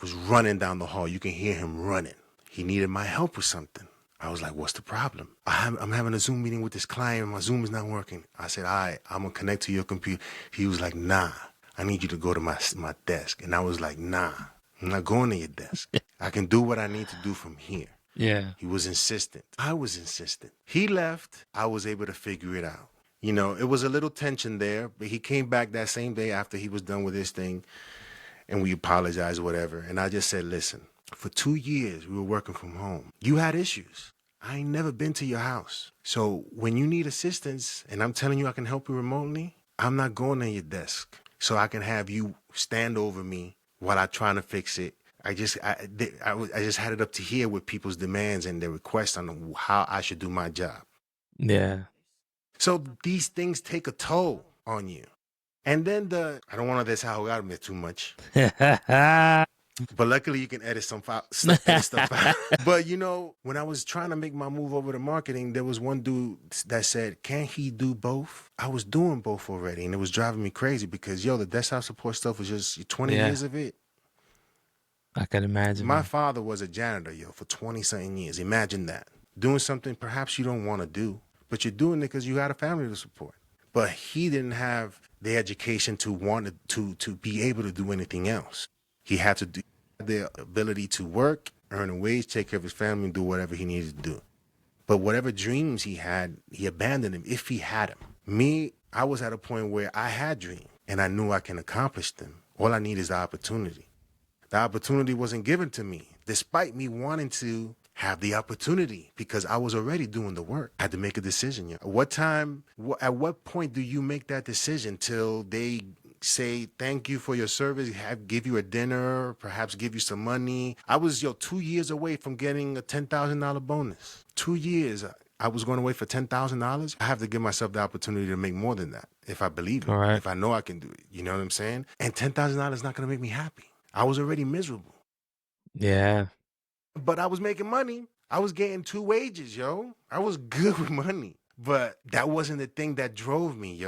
was running down the hall. You can hear him running. He needed my help with something. I was like, what's the problem? I'm having a Zoom meeting with this client and my Zoom is not working. I said, all right, I'm going to connect to your computer. He was like, nah, I need you to go to my desk. And I was like, nah, I'm not going to your desk. I can do what I need to do from here. Yeah. He was insistent. I was insistent. He left. I was able to figure it out. It was a little tension there, but he came back that same day after he was done with his thing, and we apologized or whatever. And I just said, listen, for 2 years, we were working from home. You had issues. I ain't never been to your house. So when you need assistance and I'm telling you I can help you remotely, I'm not going to your desk. So I can have you stand over me while I'm trying to fix it. I just had it up to here with people's demands and their requests on how I should do my job. Yeah. So these things take a toll on you. And then I don't want to desahogarme me too much. But luckily you can edit some stuff out. But when I was trying to make my move over to marketing, there was one dude that said, can't he do both? I was doing both already, and it was driving me crazy because, the desktop support stuff was just 20 years of it. I can imagine. My father was a janitor, for 20-something years. Imagine that. Doing something perhaps you don't want to do, but you're doing it because you got a family to support. But he didn't have the education to want to be able to do anything else. He had to do the ability to work, earn a wage, take care of his family, and do whatever he needed to do. But whatever dreams he had, he abandoned them if he had them. Me, I was at a point where I had dreams, and I knew I can accomplish them. All I need is the opportunity. The opportunity wasn't given to me, despite me wanting to have the opportunity, because I was already doing the work. I had to make a decision. At what point do you make that decision till they say thank you for your service, give you a dinner, perhaps give you some money? I was 2 years away from getting a $10,000 bonus. 2 years. I was going away for $10,000. I have to give myself the opportunity to make more than that if I believe it, right. if I know I can do it. You know what I'm saying? And $10,000 is not going to make me happy. I was already miserable. Yeah. But I was making money. I was getting 2 wages, I was good with money. But that wasn't the thing that drove me,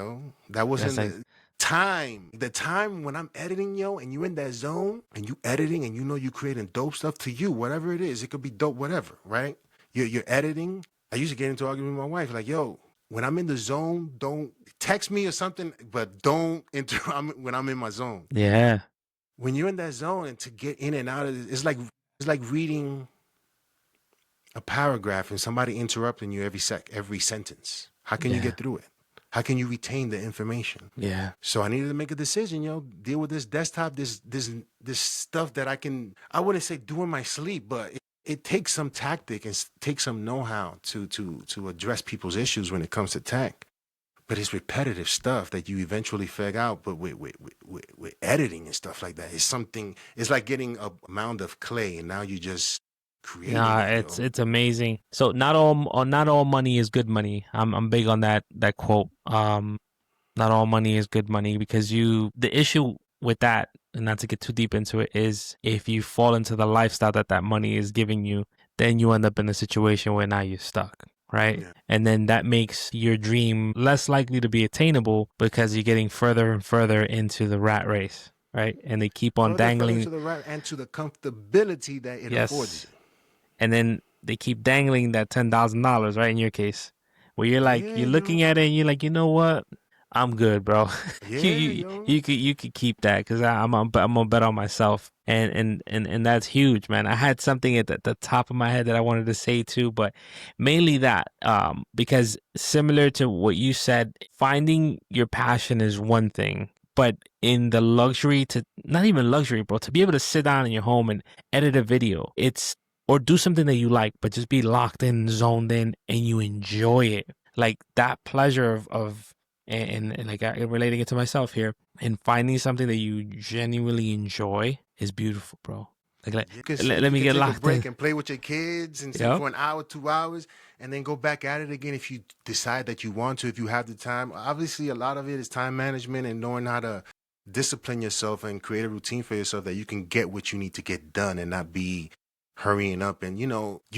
That wasn't the time. The time when I'm editing, and you're in that zone and you editing and you creating dope stuff to you, whatever it is. It could be dope, whatever, right? You're editing. I used to get into argument with my wife, like, when I'm in the zone, don't text me or something, but don't interrupt when I'm in my zone. Yeah. When you're in that zone and to get in and out of it, it's like reading a paragraph and somebody interrupting you every sentence. How can you get through it? How can you retain the information? Yeah. So I needed to make a decision, deal with this desktop, this stuff that I wouldn't say do in my sleep, but it takes some tactic and takes some know-how to address people's issues when it comes to tech. But it's repetitive stuff that you eventually figure out. But with editing and stuff like that, it's like getting a mound of clay and now you just creating it. It's amazing. So not all money is good money. I'm big on that quote. Not all money is good money, because the issue with that, and not to get too deep into it, is if you fall into the lifestyle that money is giving you, then you end up in a situation where now you're stuck. Right. Yeah. And then that makes your dream less likely to be attainable because you're getting further and further into the rat race. Right. And they keep on dangling to the rat and to the comfortability that it affords you. And then they keep dangling that $10,000, right? In your case, where you're like, you're looking at it and you're like, you know what? I'm good, bro. You could keep that, because I'm gonna bet on myself, and that's huge, man. I had something at the top of my head that I wanted to say too, but mainly that, because similar to what you said, finding your passion is one thing, but in the luxury to not even luxury, bro, to be able to sit down in your home and edit a video, or do something that you like, but just be locked in, zoned in, and you enjoy it. Like that pleasure of and like relating it to myself here, and finding something that you genuinely enjoy is beautiful, bro. Like You can let you me can get take a locked break in. and play with your kids and say Yep. for an hour, 2 hours, and then go back at it again if you decide that you want to, if you have the time. Obviously, a lot of it is time management and knowing how to discipline yourself and create a routine for yourself that you can get what you need to get done and not be hurrying up. And you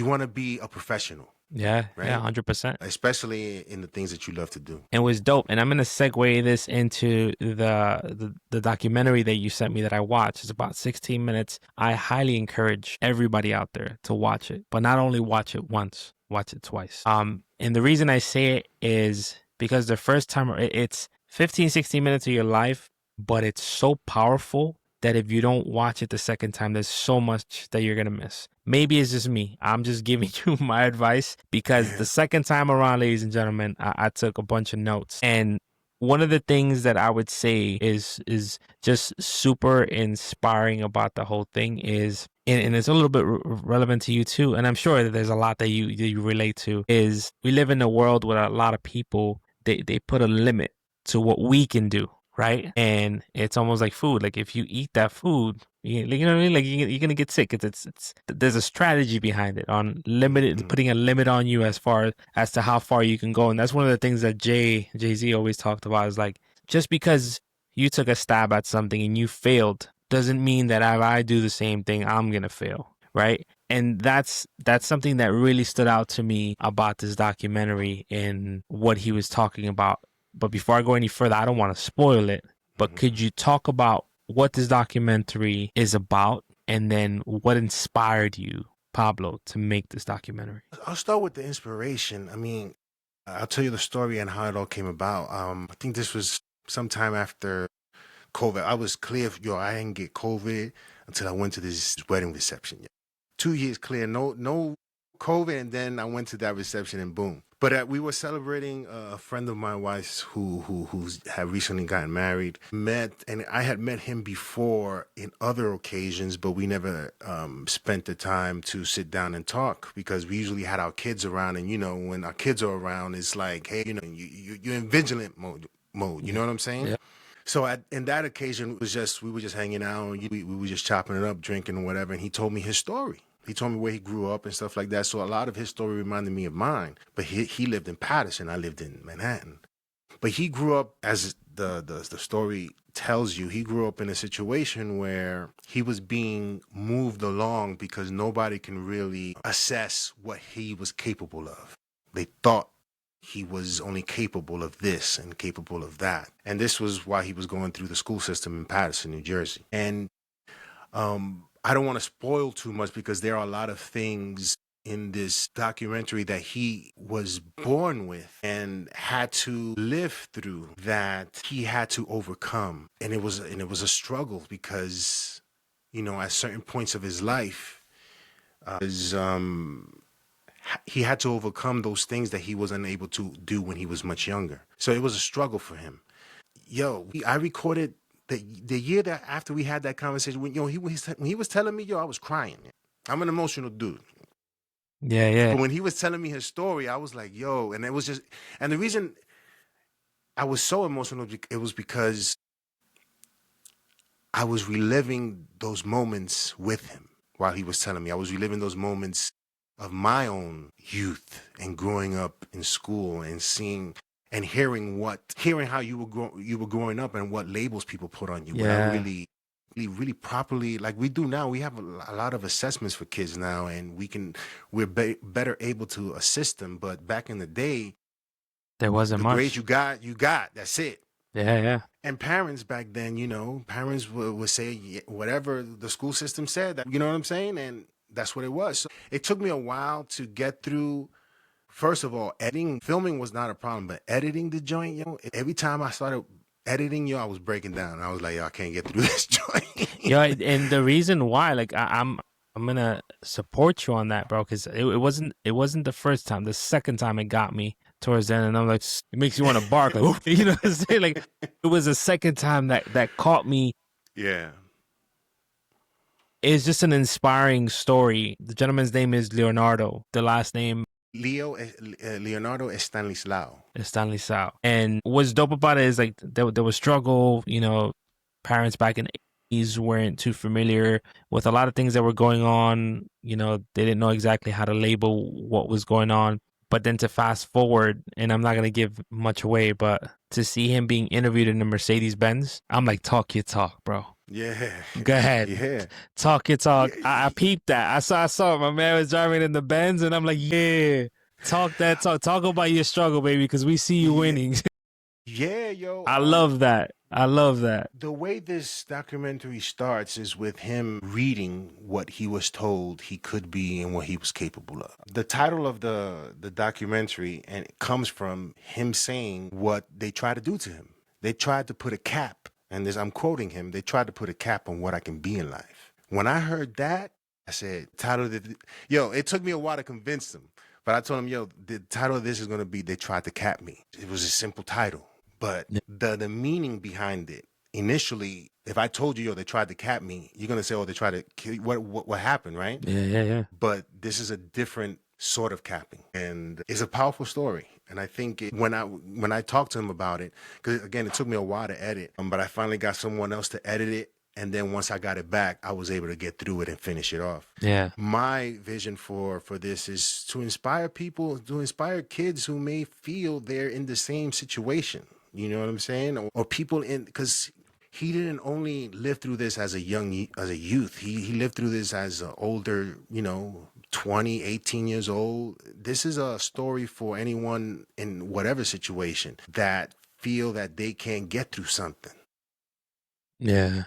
want to be a professional, Yeah, yeah, right? 100%. Especially in the things that you love to do. It was dope. And I'm gonna segue this into the documentary that you sent me that I watched. It's about 16 minutes. I highly encourage everybody out there to watch it, but not only watch it once, watch it twice. And the reason I say it is because the first time it's 15, 16 minutes of your life, but it's so powerful that if you don't watch it the second time, there's so much that you're gonna miss. Maybe it's just me. I'm just giving you my advice because the Yeah. second time around, ladies and gentlemen, I took a bunch of notes. And one of the things that I would say is just super inspiring about the whole thing is, and it's a little bit relevant to you too, and I'm sure that there's a lot that you relate to, is we live in a world where a lot of people they put a limit to what we can do, right? And it's almost like food. Like if you eat that food, you know what I mean? Like you're gonna get sick. It's there's a strategy behind it on limited, Mhm. putting a limit on you as to how far you can go. And that's one of the things that Jay-Z always talked about is like, just because you took a stab at something and you failed doesn't mean that if I do the same thing, I'm gonna fail, right? And that's something that really stood out to me about this documentary and what he was talking about. But before I go any further, I don't want to spoil it. But could Mhm. you talk about what this documentary is about and then what inspired you, Pablo, to make this documentary? I'll start with the inspiration. I mean, I'll tell you the story and how it all came about. I think this was sometime after COVID. I was clear, I didn't get COVID until I went to this wedding reception. 2 years clear, no COVID, and then I went to that reception and boom. But we were celebrating a friend of my wife's who's had recently gotten married. And I had met him before in other occasions, but we never spent the time to sit down and talk because we usually had our kids around. And when our kids are around, it's like, hey, you're in vigilant mode. You know what I'm saying? Yeah. So in that occasion, we were just hanging out, and we were just chopping it up, drinking and whatever. And he told me his story. He told me where he grew up and stuff like that. So a lot of his story reminded me of mine. But he lived in Patterson. I lived in Manhattan. But he grew up, as the story tells you, he grew up in a situation where he was being moved along because nobody can really assess what he was capable of. They thought he was only capable of this and capable of that. And this was why he was going through the school system in Patterson, New Jersey. And I don't want to spoil too much because there are a lot of things in this documentary that he was born with and had to live through, that he had to overcome. And it was a struggle because, at certain points of his life, he had to overcome those things that he was unable to do when he was much younger. So it was a struggle for him. I recorded the year that after we had that conversation. When he was telling me, I was crying. I'm an emotional dude. Yeah, yeah. But when he was telling me his story, I was like, and it was just, and the reason I was so emotional, it was because I was reliving those moments with him while he was telling me. I was reliving those moments of my own youth and growing up in school and seeing and hearing how you were growing up and what labels people put on you without Yeah. really properly, like we do now. We have a lot of assessments for kids now, and we're better able to assist them. But back in the day, There wasn't the grades much. you got, that's it. Yeah, yeah. And parents back then, parents would say whatever the school system said, that, you know what I'm saying? And that's what it was. So it took me a while to get through. First of all, filming was not a problem, but editing the joint, every time I started editing, I was breaking down. I was like, I can't get through this joint. Yeah, and the reason why, like, I'm gonna support you on that, bro, because it wasn't the first time. The second time it got me towards the end, and I'm like, it makes you want to bark, like, "Oof," you know what I'm saying? Like, it was the second time that caught me. Yeah. It's just an inspiring story. The gentleman's name is Leonardo. The last name Leonardo Stanislao. is Stanley Sao. And what's dope about it is like there was struggle, parents back in weren't too familiar with a lot of things that were going on. You know, they didn't know exactly how to label what was going on. But then to fast forward, and I'm not going to give much away, but to see him being interviewed in the Mercedes Benz, I'm like, talk your talk, bro. Yeah, Go ahead. yeah, Talk your yeah, talk. I peeped that. I saw it. My man was driving in the Benz, and I'm like, yeah, talk that talk. Talk about your struggle, baby, because we see you yeah, winning. yeah, yo. I love that. I love that. The way this documentary starts is with him reading what he was told he could be and what he was capable of. The title of the documentary, and it comes from him saying what they tried to do to him. They tried to put a cap, and this I'm quoting him. They tried to put a cap on what I can be in life. When I heard that, I said, "Title of the yo." It took me a while to convince him, but I told him, "Yo, the title of this is gonna be They Tried to Cap Me." It was a simple title. But the meaning behind it, initially, if I told you, yo, they tried to cap me, you're gonna say, oh, they tried to kill you. What happened, right? Yeah, yeah, yeah. But this is a different sort of capping, and it's a powerful story. And I think when I talked to him about it, because again, it took me a while to edit, but I finally got someone else to edit it. And then once I got it back, I was able to get through it and finish it off. Yeah. My vision for this is to inspire people, to inspire kids who may feel they're in the same situation. You know what I'm saying? Or people in, because he didn't only live through this as a youth. He lived through this as an older, 20, 18 years old. This is a story for anyone in whatever situation that feel that they can't get through something. Yeah.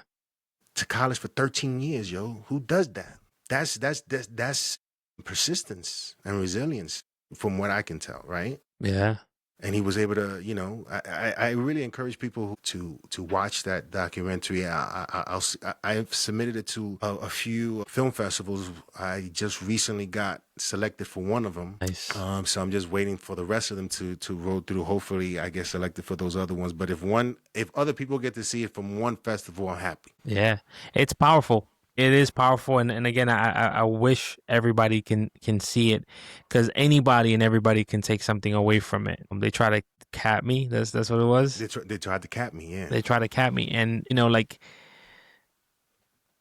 To college for 13 years, yo. Who does that? That's persistence and resilience from what I can tell, right? Yeah. And he was able to, I really encourage people to watch that documentary. I've submitted it to a few film festivals. I just recently got selected for one of them. Nice. So I'm just waiting for the rest of them to roll through. Hopefully I get selected for those other ones. But if other people get to see it from one festival, I'm happy. Yeah. It's powerful. It is powerful, and again, I wish everybody can see it, because anybody and everybody can take something away from it. They try to cap me. That's what it was. They tried to cap me, yeah. They try to cap me, and like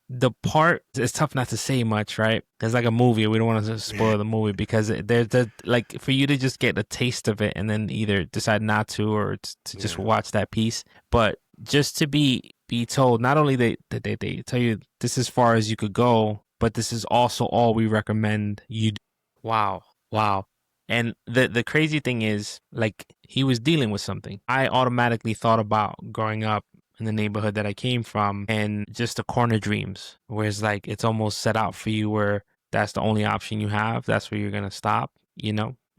the part, it's tough not to say much, right? It's like a movie. We don't want to spoil the movie, because there's like for you to just get a taste of it and then either decide not to, or to just watch that piece, but just to be told, not only they tell you this is as far as you could go, but this is also all we recommend you do. Wow. And the crazy thing is, like, he was dealing with something. I automatically thought about growing up in the neighborhood that I came from, and just the corner dreams, where it's like it's almost set out for you, where that's the only option you have. That's where you're gonna stop.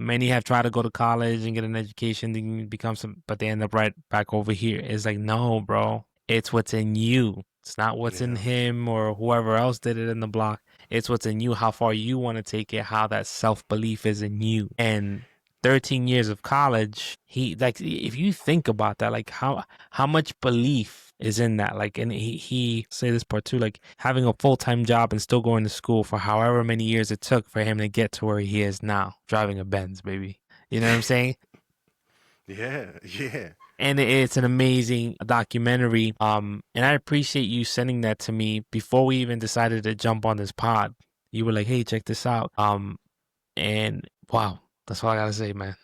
Many have tried to go to college and get an education, then become but they end up right back over here. It's like, no, bro, it's what's in you. It's not what's in him or whoever else did it in the block. It's what's in you, how far you want to take it, how that self-belief is in you. And 13 years of college, if you think about that, like how much belief is in that, like, and he say this part too, like having a full-time job and still going to school for however many years it took for him to get to where he is now, driving a Benz, baby. You know what I'm saying? Yeah. And it's an amazing documentary. And I appreciate you sending that to me before we even decided to jump on this pod. You were like, "Hey, check this out." And wow, that's all I gotta say, man.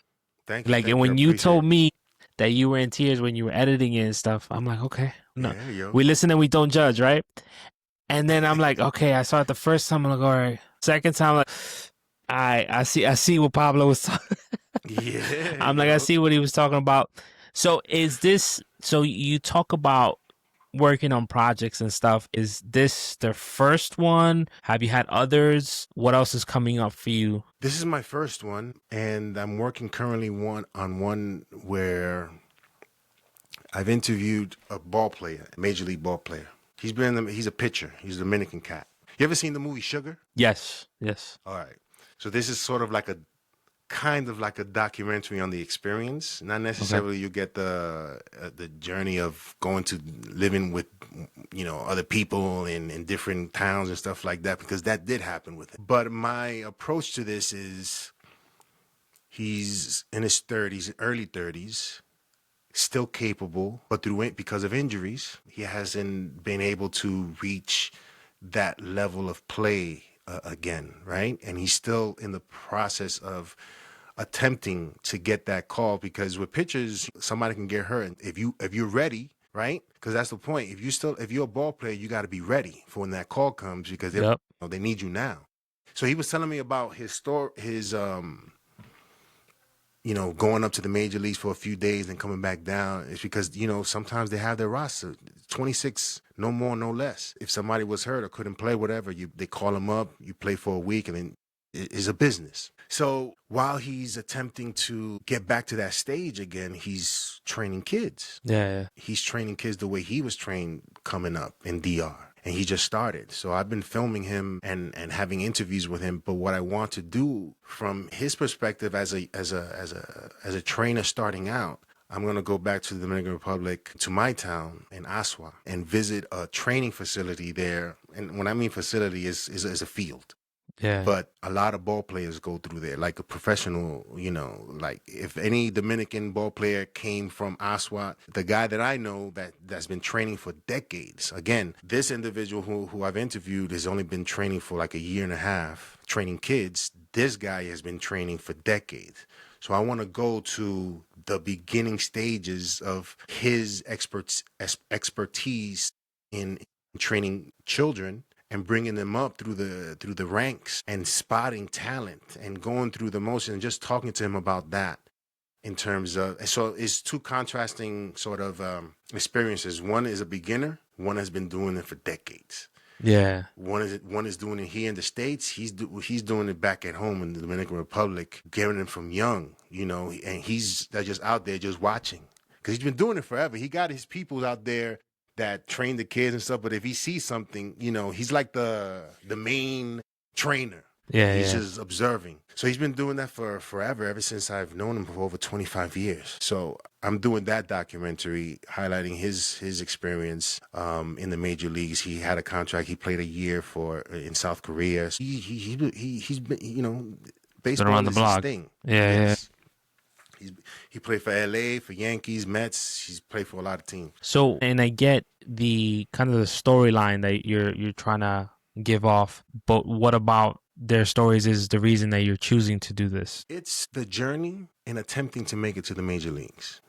Thank you. Like, and Thank you. I when you appreciate told it. me that you were in tears when you were editing it and stuff, I'm like, okay, no, Yeah, yo. we listen and we don't judge, right? And then I'm like, okay, I saw it the first time. I'm like, all right. Second time, like, I see what Pablo was talking. Yeah. I'm like, I see what he was talking about. So so you talk about working on projects and stuff. Is this the first one? Have you had others? What else is coming up for you? This is my first one, and I'm working currently on one where I've interviewed a ball player, a major league ball player. He's a pitcher. He's a Dominican cat. You ever seen the movie Sugar? Yes. All right. So this is sort of like a kind of like a documentary on the experience. Not necessarily you get the journey of going to living with other people in different towns and stuff like that, because that did happen with it. But my approach to this is he's in his 30s, early 30s, still capable, but through it, because of injuries, he hasn't been able to reach that level of play again, right? And he's still in the process of attempting to get that call, because with pitchers, somebody can get hurt. And if you're ready, right? Because that's the point. If you're a ball player, you got to be ready for when that call comes, because Yep. they need you now. So he was telling me about going up to the major leagues for a few days and coming back down. It's because, sometimes they have their roster 26, no more, no less. If somebody was hurt or couldn't play, whatever, they call them up, you play for a week, and then it's a business. So while he's attempting to get back to that stage again, he's training kids. Yeah. He's training kids the way he was trained coming up in DR. And he just started. So I've been filming him and having interviews with him. But what I want to do from his perspective as a trainer starting out, I'm going to go back to the Dominican Republic, to my town in Asua, and visit a training facility there. And when I mean facility, is a field. Yeah. But a lot of ball players go through there, like a professional, like if any Dominican ball player came from Aswat, the guy that I know that's been training for decades. Again, this individual who I've interviewed has only been training for like a year and a half, training kids. This guy has been training for decades. So I want to go to the beginning stages of his expertise in training children, and bringing them up through the ranks, and spotting talent, and going through the motion, and just talking to him about that. In terms of, so it's two contrasting sort of experiences. One is a beginner. One has been doing it for decades. Yeah. One is doing it here in the States. He's doing it back at home in the Dominican Republic, getting it from young, and he's just out there just watching, because he's been doing it forever. He got his people out there that train the kids and stuff. But if he sees something, he's like the main trainer. Yeah. He's just observing. So he's been doing that for forever, ever since I've known him for over 25 years. So I'm doing that documentary highlighting his experience in the major leagues. He had a contract. He played a year in South Korea. He's been, baseball around the is block. his thing. Yeah. Yes. He played for LA, for Yankees, Mets. He's played for a lot of teams. So, and I get the kind of the storyline that you're trying to give off, but what about their stories is the reason that you're choosing to do this? It's the journey in attempting to make it to the major leagues,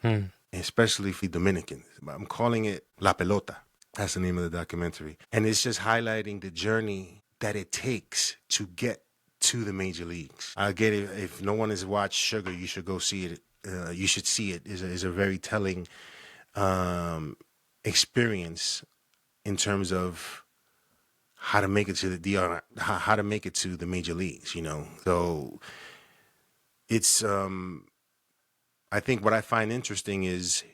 especially for Dominicans. I'm calling it La Pelota. That's the name of the documentary. And it's just highlighting the journey that it takes to get to the major leagues. I get it. If no one has watched Sugar, you should go see it. You should see it. It's a very telling experience in terms of how to make it to the DR, how to make it to the major leagues. So it's. I think what I find interesting is,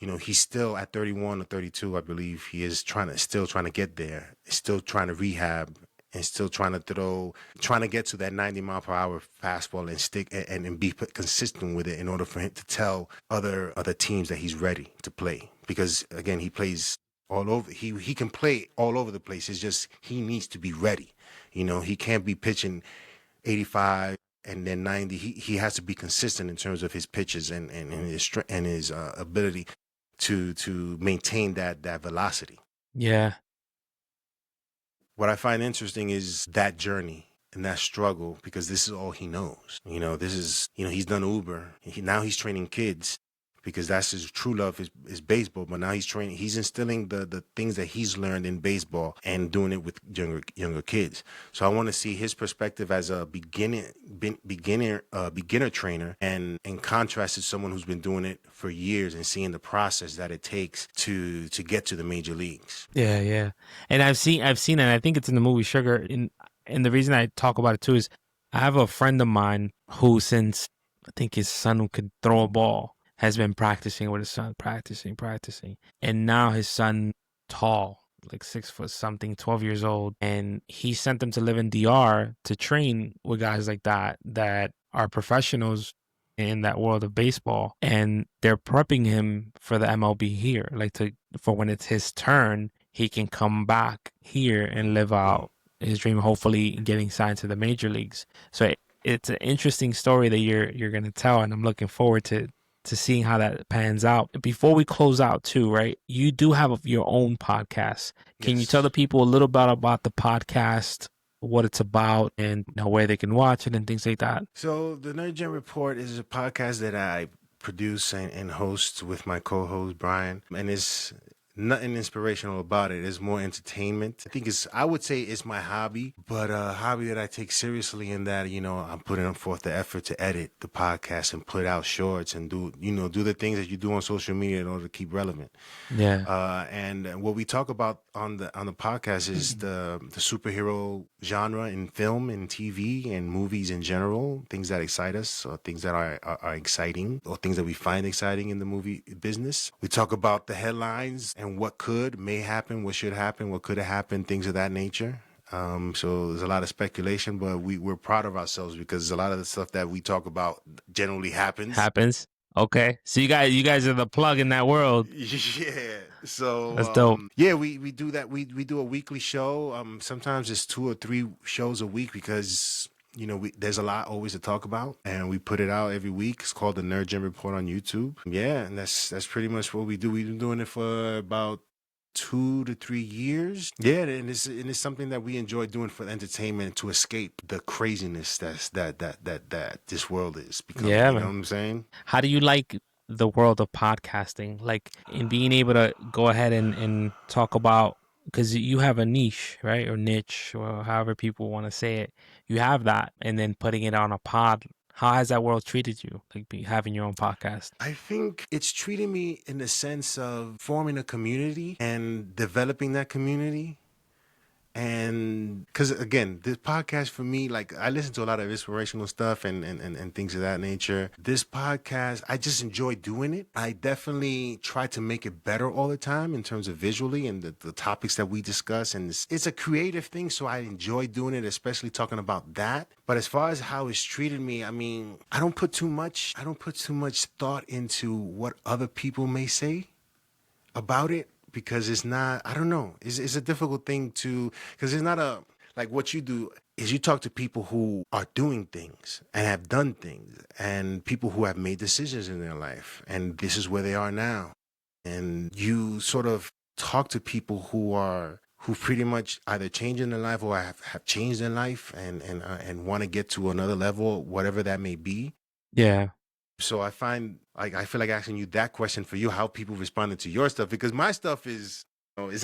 he's still at 31 or 32. I believe he is still trying to get there. Still trying to rehab. And still trying to get to that 90-mile-per-hour fastball and stick and be consistent with it, in order for him to tell other teams that he's ready to play. Because again, he plays all over. He can play all over the place. It's just he needs to be ready. He can't be pitching 85 and then 90. He has to be consistent in terms of his pitches and his ability to maintain that velocity. Yeah. What I find interesting is that journey and that struggle, because this is all he knows. This is, he's done Uber. Now he's training kids, because that's his true love is baseball. But now he's instilling the things that he's learned in baseball and doing it with younger kids. So I want to see his perspective as a beginner trainer, and in contrast to someone who's been doing it for years and seeing the process that it takes to get to the major leagues. Yeah. And I've seen it, and I think it's in the movie Sugar. And the reason I talk about it too is I have a friend of mine who, since I think his son could throw a ball, has been practicing with his son, practicing. And now his son, tall, like 6 foot something, 12 years old. And he sent them to live in DR to train with guys like that are professionals in that world of baseball. And they're prepping him for the MLB here, for when it's his turn, he can come back here and live out his dream, hopefully getting signed to the major leagues. So it's an interesting story that you're going to tell, and I'm looking forward to to seeing how that pans out. Before we close out too, right? You do have your own podcast. Can you tell the Yes. people a little bit about the podcast, what it's about, and where they can watch it and things like that? So the Nerd Gen Report is a podcast that I produce and host with my co-host Brian, and it's nothing inspirational about it. It's more entertainment. I would say it's my hobby, but a hobby that I take seriously in that, I'm putting forth the effort to edit the podcast and put out shorts and do the things that you do on social media in order to keep relevant. Yeah. And what we talk about on the podcast is the superhero genre in film and TV and movies in general, things that excite us, or things that are exciting, or things that we find exciting in the movie business. We talk about the headlines and what may happen, what should happen, what could have happened, things of that nature. So there's a lot of speculation, but we're proud of ourselves because a lot of the stuff that we talk about generally happens. Okay. So you guys are the plug in that world. Yeah. So That's dope. yeah, we do that. We do a weekly show. Sometimes it's 2 or 3 shows a week because there's a lot always to talk about, and we put it out every week. It's called the Nerd Gen Report on YouTube. Yeah, and that's pretty much what we do. We've been doing it for about 2 to 3 years. Yeah, and it's something that we enjoy doing for entertainment to escape the craziness that this world is becoming. Yeah, You know man. what I'm saying? How do you like the world of podcasting? Like in being able to go ahead and talk about, because you have a niche, right? Or niche, or however people want to say it. You have that, and then putting it on a pod. How has that world treated you? Like having your own podcast? I think it's treating me in the sense of forming a community and developing that community. And because again, this podcast for me, like I listen to a lot of inspirational stuff and things of that nature. This podcast, I just enjoy doing it. I definitely try to make it better all the time in terms of visually and the topics that we discuss. And it's a creative thing, so I enjoy doing it, especially talking about that. But as far as how it's treated me, I mean, I don't put too much thought into what other people may say about it, because it's not, I don't know, it's a difficult thing because it's not like what you do is you talk to people who are doing things and have done things, and people who have made decisions in their life, and this is where they are now. And you sort of talk to people who pretty much either change in their life or have changed their life and want to get to another level, whatever that may be. Yeah. So I feel like asking you that question for you, how people responded to your stuff, because my stuff is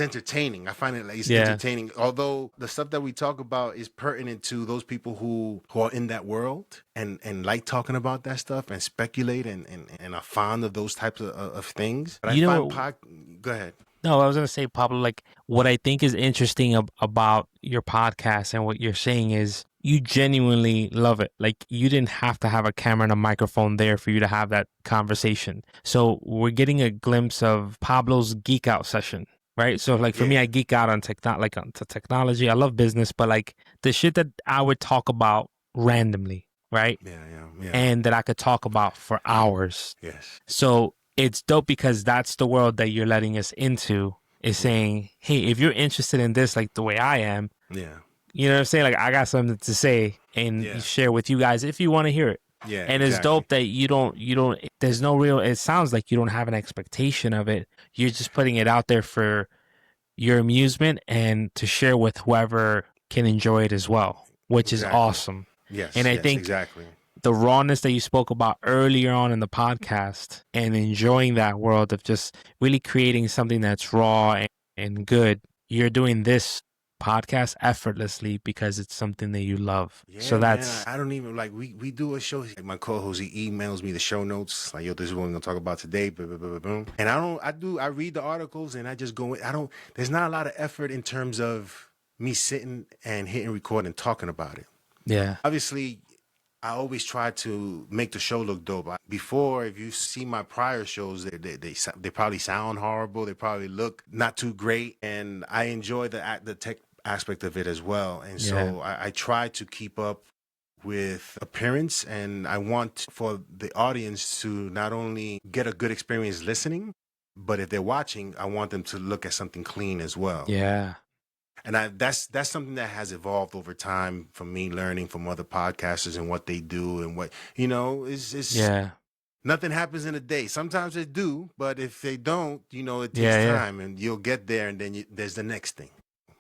entertaining. I find it like it's Yeah. entertaining, although the stuff that we talk about is pertinent to those people who are in that world and like talking about that stuff and speculate and are fond of those types of things. But You I know, find go ahead. No, I was gonna say, Pablo, like what I think is interesting about your podcast and what you're saying is you genuinely love it. Like you didn't have to have a camera and a microphone there for you to have that conversation. So we're getting a glimpse of Pablo's geek out session, right? So like for me, I Yeah. geek out on onto technology. I love business, but like the shit that I would talk about randomly, right? Yeah. And that I could talk about for hours. Yes. So it's dope because that's the world that you're letting us into, is Yeah. saying, hey, if you're interested in this, like the way I am, Yeah. you know what I'm saying? Like I got something to say and Yeah. share with you guys if you want to hear it. Yeah. And it's Exactly. dope that there's no real, it sounds like you don't have an expectation of it. You're just putting it out there for your amusement and to share with whoever can enjoy it as well, which is Exactly. awesome. Yes. And I Yes. think Exactly. the rawness that you spoke about earlier on in the podcast and enjoying that world of just really creating something that's raw and good. You're doing this podcast effortlessly because it's something that you love. So Yeah, man. that's, I don't even like we do a show. Like my co-host, he emails me the show notes. Like, yo, this is what we're gonna talk about today. Blah, blah, blah, blah, blah. And I read the articles and I just go. There's not a lot of effort in terms of me sitting and hitting record and talking about it. yeah. Obviously, I always try to make the show look dope. Before, if you see my prior shows, they probably sound horrible. They probably look not too great, and I enjoy the tech aspect of it as well. And Yeah. so I try to keep up with appearance, and I want for the audience to not only get a good experience listening, but if they're watching, I want them to look at something clean as well. Yeah. And that's something that has evolved over time from me learning from other podcasters and what they do and what, it's Yeah. Nothing happens in a day. Sometimes they do, but if they don't, it takes Yeah, yeah. time, and you'll get there, and then there's the next thing.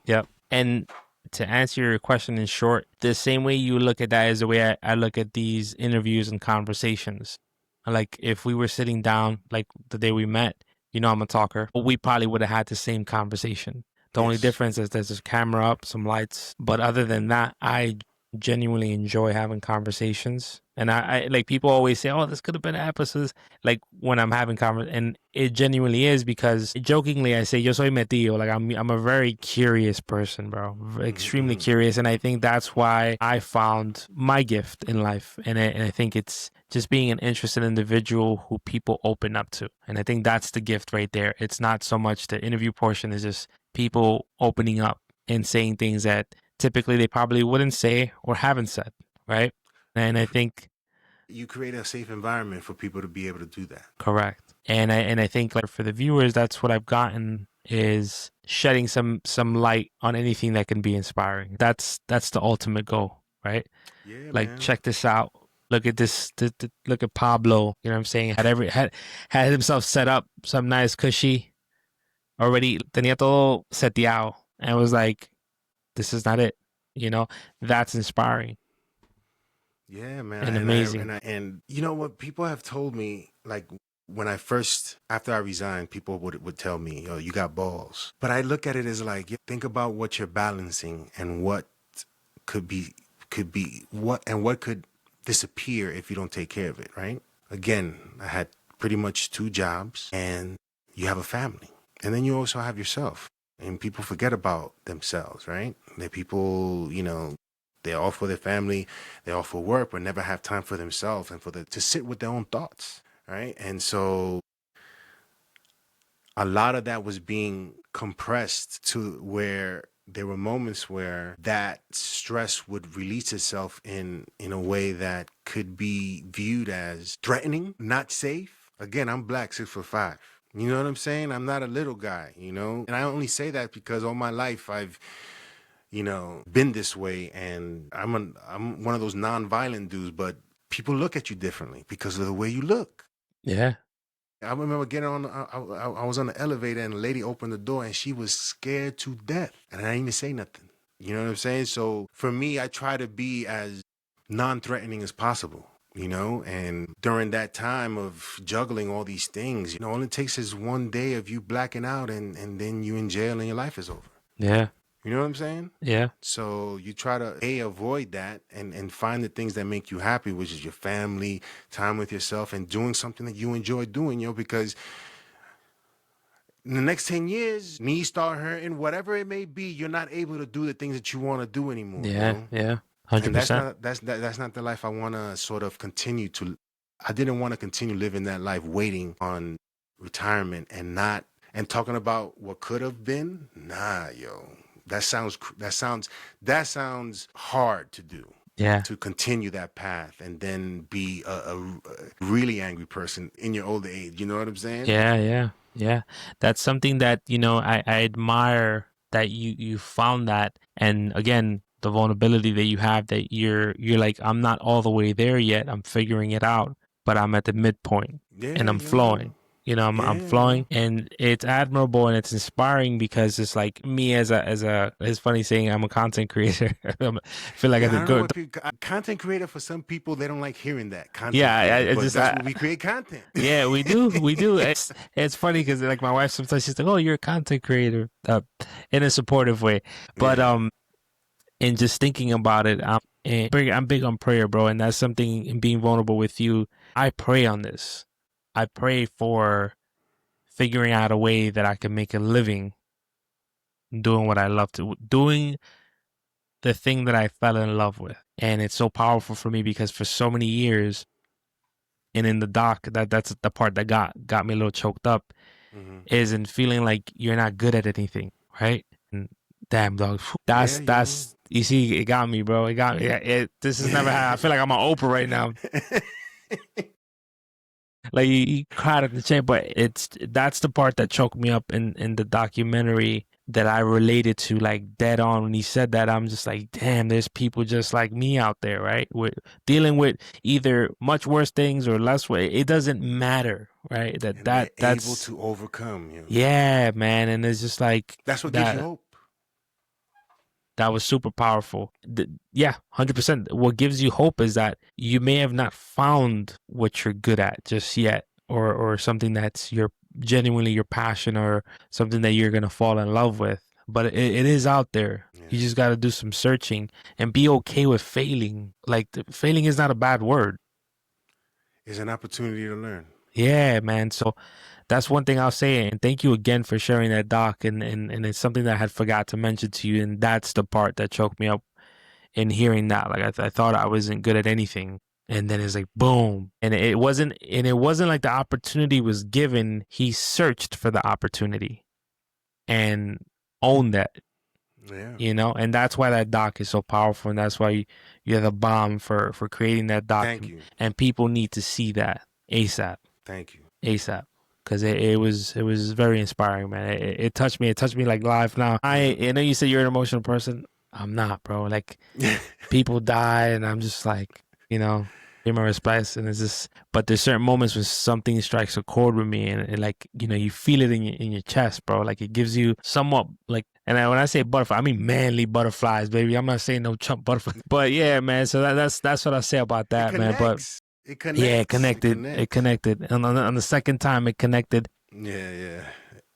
Yep. And to answer your question in short, the same way you look at that is the way I look at these interviews and conversations. Like if we were sitting down, like the day we met, I'm a talker, we probably would have had the same conversation. The only Yes. difference is there's a camera up, some lights. But other than that, I genuinely enjoy having conversations. And I like people always say, oh, this could have been episodes like when I'm having and it genuinely is because jokingly I say yo soy metido, like I'm a very curious person, bro, extremely Mm-hmm. curious, and I think that's why I found my gift in life, and I think it's just being an interested individual who people open up to, and I think that's the gift right there. It's not so much the interview portion; it's just people opening up and saying things that typically they probably wouldn't say or haven't said, right? And I think You create a safe environment for people to be able to do that. correct. And I think like for the viewers, that's what I've gotten is shedding some light on anything that can be inspiring. That's the ultimate goal, right? Yeah, Like man. check this out. Look at this. Look at Pablo. You know what I'm saying? Had himself set up some nice cushy already. Tenía todo seteado, and was like, this is not it. You know, that's inspiring Yeah, man. and And amazing. and you know what? People have told me, like, when I first, after I resigned, people would tell me, "Oh, you got balls." But I look at it as like, think about what you're balancing and what could be what could disappear if you don't take care of it, right? Again, I had pretty much 2 jobs, and you have a family, and then you also have yourself. And people forget about themselves, right? That people, they're all for their family, they're all for work, but never have time for themselves and to sit with their own thoughts, right? And so a lot of that was being compressed to where there were moments where that stress would release itself in a way that could be viewed as threatening, not safe. Again, I'm black, 6'5". You know what I'm saying? I'm not a little guy, and I only say that because all my life I've been this way, and I'm one of those non-violent dudes, but people look at you differently because of the way you look. Yeah. I remember getting on. I was on the elevator, and a lady opened the door, and she was scared to death, and I didn't even say nothing. You know what I'm saying? So for me, I try to be as non-threatening as possible. And during that time of juggling all these things, all it takes is one day of you blacking out, and then you in jail, and your life is over. Yeah. You know what I'm saying? Yeah. So you try to avoid that and find the things that make you happy, which is your family, time with yourself, and doing something that you enjoy doing, because in the next 10 years, knees start hurting, whatever it may be, you're not able to do the things that you want to do anymore, Yeah. Yeah. And that's 100%. not that's not the life I want to sort of continue to. I didn't want to continue living that life waiting on retirement and talking about what could have been. Nah, yo. That sounds hard to do, Yeah. to continue that path and then be a really angry person in your older age. You know what I'm saying? Yeah. Yeah. Yeah. That's something that, I admire that you found that. And again, the vulnerability that you have that you're like, I'm not all the way there yet. I'm figuring it out, but I'm at the midpoint and Yeah, I'm yo. flowing. I'm Yeah, yo. flowing, and it's admirable and it's inspiring because it's like me it's funny saying I'm a content creator. I feel like I Yeah, I did don't know good. what people, content creator, for some people, they don't like hearing that, content Yeah, creator, I but just that's what we create, content. yeah, we do. It's funny because like my wife sometimes she's like, "Oh, you're a content creator," in a supportive way. But Yeah. in just thinking about it, I'm big on prayer, bro, and that's something in being vulnerable with you. I pray on this. I pray for figuring out a way that I can make a living doing what I love to, doing the thing that I fell in love with, and it's so powerful for me because for so many years, and in the doc, that's the part that got me a little choked up Hmm. is in feeling like you're not good at anything, right? And damn, dog, Yeah, yo. that's you see, it got me, bro. It got me. This has never happened. I feel like I'm on Oprah right now. Like you cried at the chain, but that's the part that choked me up in the documentary that I related to like dead on when he said that. I'm just like, damn, there's people just like me out there, right? With dealing with either much worse things or less way. It doesn't matter, right? And they're able That's to overcome, you know. yeah, man. And it's just like That's what gives you hope. that was super powerful. Yeah, 100%. What gives you hope is that you may have not found what you're good at just yet, or something that's your genuinely your passion, or something that you're gonna fall in love with. But it is out there. Yeah. You just got to do some searching and be okay with failing. Like failing is not a bad word. It's an opportunity to learn. Yeah, man. So that's one thing I'll say. And thank you again for sharing that, Doc. And it's something that I had forgot to mention to you. And that's the part that choked me up in hearing that. Like I thought I wasn't good at anything. And then it's like, boom. And it wasn't like the opportunity was given. He searched for the opportunity and owned that, Yeah. you know? And that's why that doc is so powerful. And that's why you're the bomb for creating that doc. Thank you. And people need to see that ASAP. Thank you. ASAP. Because it was very inspiring, man. It touched me. It touched me like live now. I know you said you're an emotional person. I'm not, bro. Like people die, and I'm just like, you know, give my respects. And it's just, but there's certain moments when something strikes a chord with me, and like, you know, you feel it in your chest, bro. Like it gives you somewhat like, and when I say butterfly, I mean manly butterflies, baby. I'm not saying no chump butterfly. But yeah, man. So that's what I say about that, man. But it connects. yeah, it connected. It connected. And on the second time, it connected. Yeah.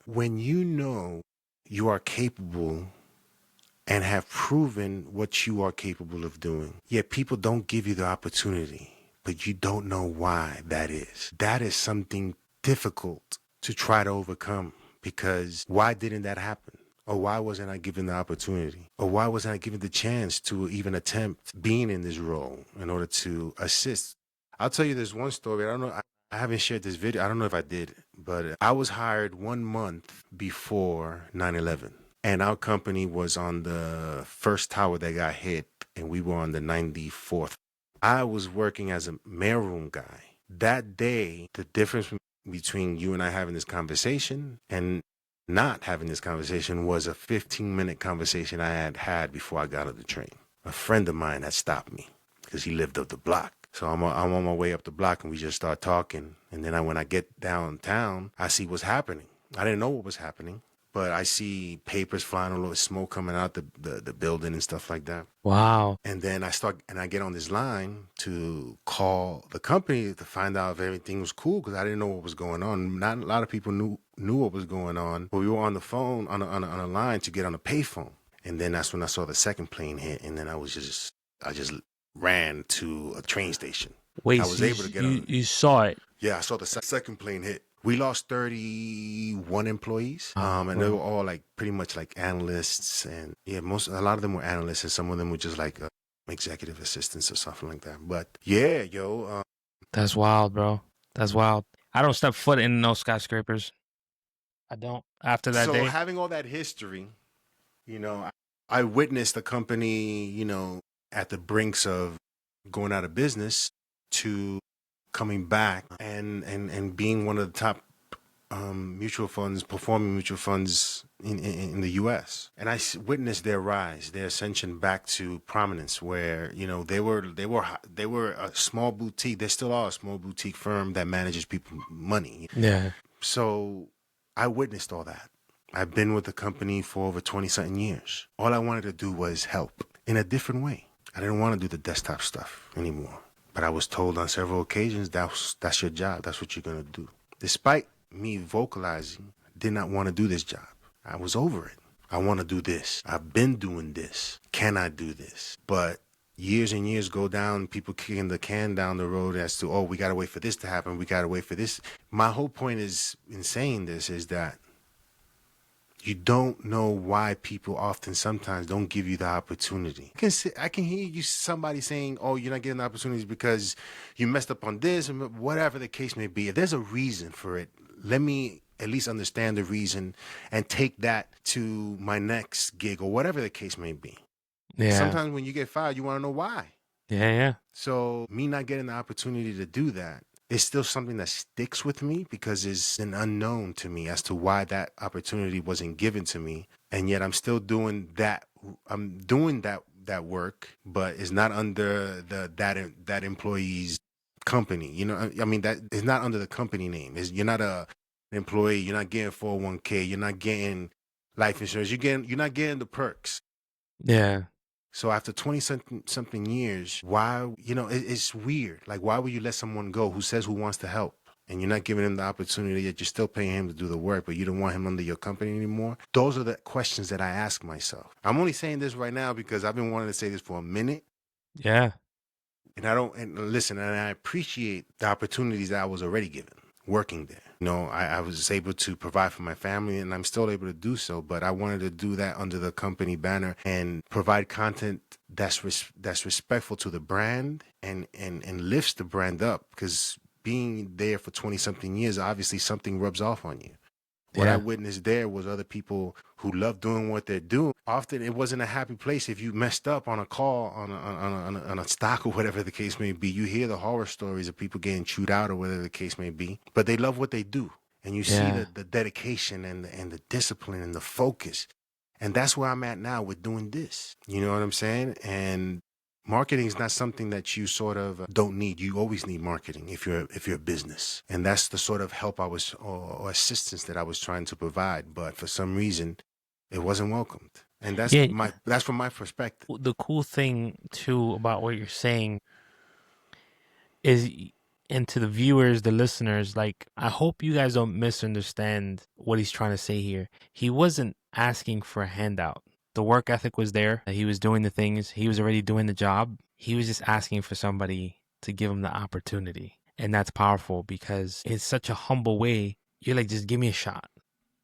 When you know you are capable and have proven what you are capable of doing, yet people don't give you the opportunity, but you don't know why that is. That is something difficult to try to overcome, because why didn't that happen? Or why wasn't I given the opportunity? Or why wasn't I given the chance to even attempt being in this role in order to assist? I'll tell you this one story. I don't know. I haven't shared this video. I don't know if I did, but I was hired 1 month before 9/11. And our company was on the first tower that got hit, and we were on the 94th. I was working as a mailroom guy. That day, the difference between you and I having this conversation and not having this conversation was a 15-minute conversation I had had before I got on the train. A friend of mine had stopped me because he lived up the block. So I'm on my way up the block, and we just start talking. And then when I get downtown, I see what's happening. I didn't know what was happening, but I see papers flying all over, smoke coming out the building and stuff like that. Wow. And then I get on this line to call the company to find out if everything was cool, because I didn't know what was going on. Not a lot of people knew what was going on, but we were on the phone on a line to get on a payphone. And then that's when I saw the second plane hit, and then I just ran to a train station. Wait, I was able to get on. You saw it? Yeah, I saw the second plane hit. We lost 31 employees, and they were all like pretty much like analysts, and yeah, a lot of them were analysts, and some of them were just like executive assistants or something like that. But yeah, that's wild, bro. That's wild. I don't step foot in no skyscrapers. I don't. After that day. So having all that history, you know, I witnessed a company, you know, at the brinks of going out of business to coming back and being one of the top performing mutual funds in the U.S. And I witnessed their rise, their ascension back to prominence, where, you know, they were a small boutique. They still are a small boutique firm that manages people money. Yeah. So I witnessed all that. I've been with the company for over 20-something years. All I wanted to do was help in a different way. I didn't want to do the desktop stuff anymore. But I was told on several occasions that's your job. That's what you're going to do. Despite me vocalizing, I did not want to do this job. I was over it. I want to do this. I've been doing this. Can I do this? But years and years go down, people kicking the can down the road as to, oh, we got to wait for this to happen. We got to wait for this. My whole point is in saying this is that you don't know why people sometimes don't give you the opportunity. I can hear you, somebody saying, oh, you're not getting the opportunities because you messed up on this, and whatever the case may be. If there's a reason for it, let me at least understand the reason and take that to my next gig or whatever the case may be. Yeah. Sometimes when you get fired, you want to know why. Yeah. So me not getting the opportunity to do that, it's still something that sticks with me because it's an unknown to me as to why that opportunity wasn't given to me. and yet I'm still doing that. I'm doing that work, but it's not under that employee's company. You know, I mean that it's not under the company name. You're not an employee. You're not getting 401k. You're not getting life insurance. You're not getting the perks. Yeah. So after 20 something years, why, it's weird. Like, why would you let someone go who says who wants to help? And you're not giving him the opportunity, yet you're still paying him to do the work, but you don't want him under your company anymore? Those are the questions that I ask myself. I'm only saying this right now because I've been wanting to say this for a minute. Yeah. And listen, and I appreciate the opportunities that I was already given working there. I was able to provide for my family, and I'm still able to do so, but I wanted to do that under the company banner and provide content that's respectful to the brand and lifts the brand up, because being there for 20 something years, obviously something rubs off on you. What I Yeah. witnessed there was other people who love doing what they're doing. Often it wasn't a happy place. If you messed up on a call, on a stock or whatever the case may be, you hear the horror stories of people getting chewed out or whatever the case may be. But they love what they do. And you see Yeah. the dedication and the discipline and the focus. And that's where I'm at now with doing this. You know what I'm saying? And marketing is not something that you sort of don't need. You always need marketing if you're a business, and that's the sort of help or assistance that I was trying to provide. But for some reason, it wasn't welcomed, and Yeah. that's from my perspective. The cool thing too about what you're saying is, and to the viewers, the listeners, like, I hope you guys don't misunderstand what he's trying to say here. He wasn't asking for a handout. The work ethic was there. He was doing the things. He was already doing the job. He was just asking for somebody to give him the opportunity. And that's powerful because it's such a humble way. You're like, just give me a shot.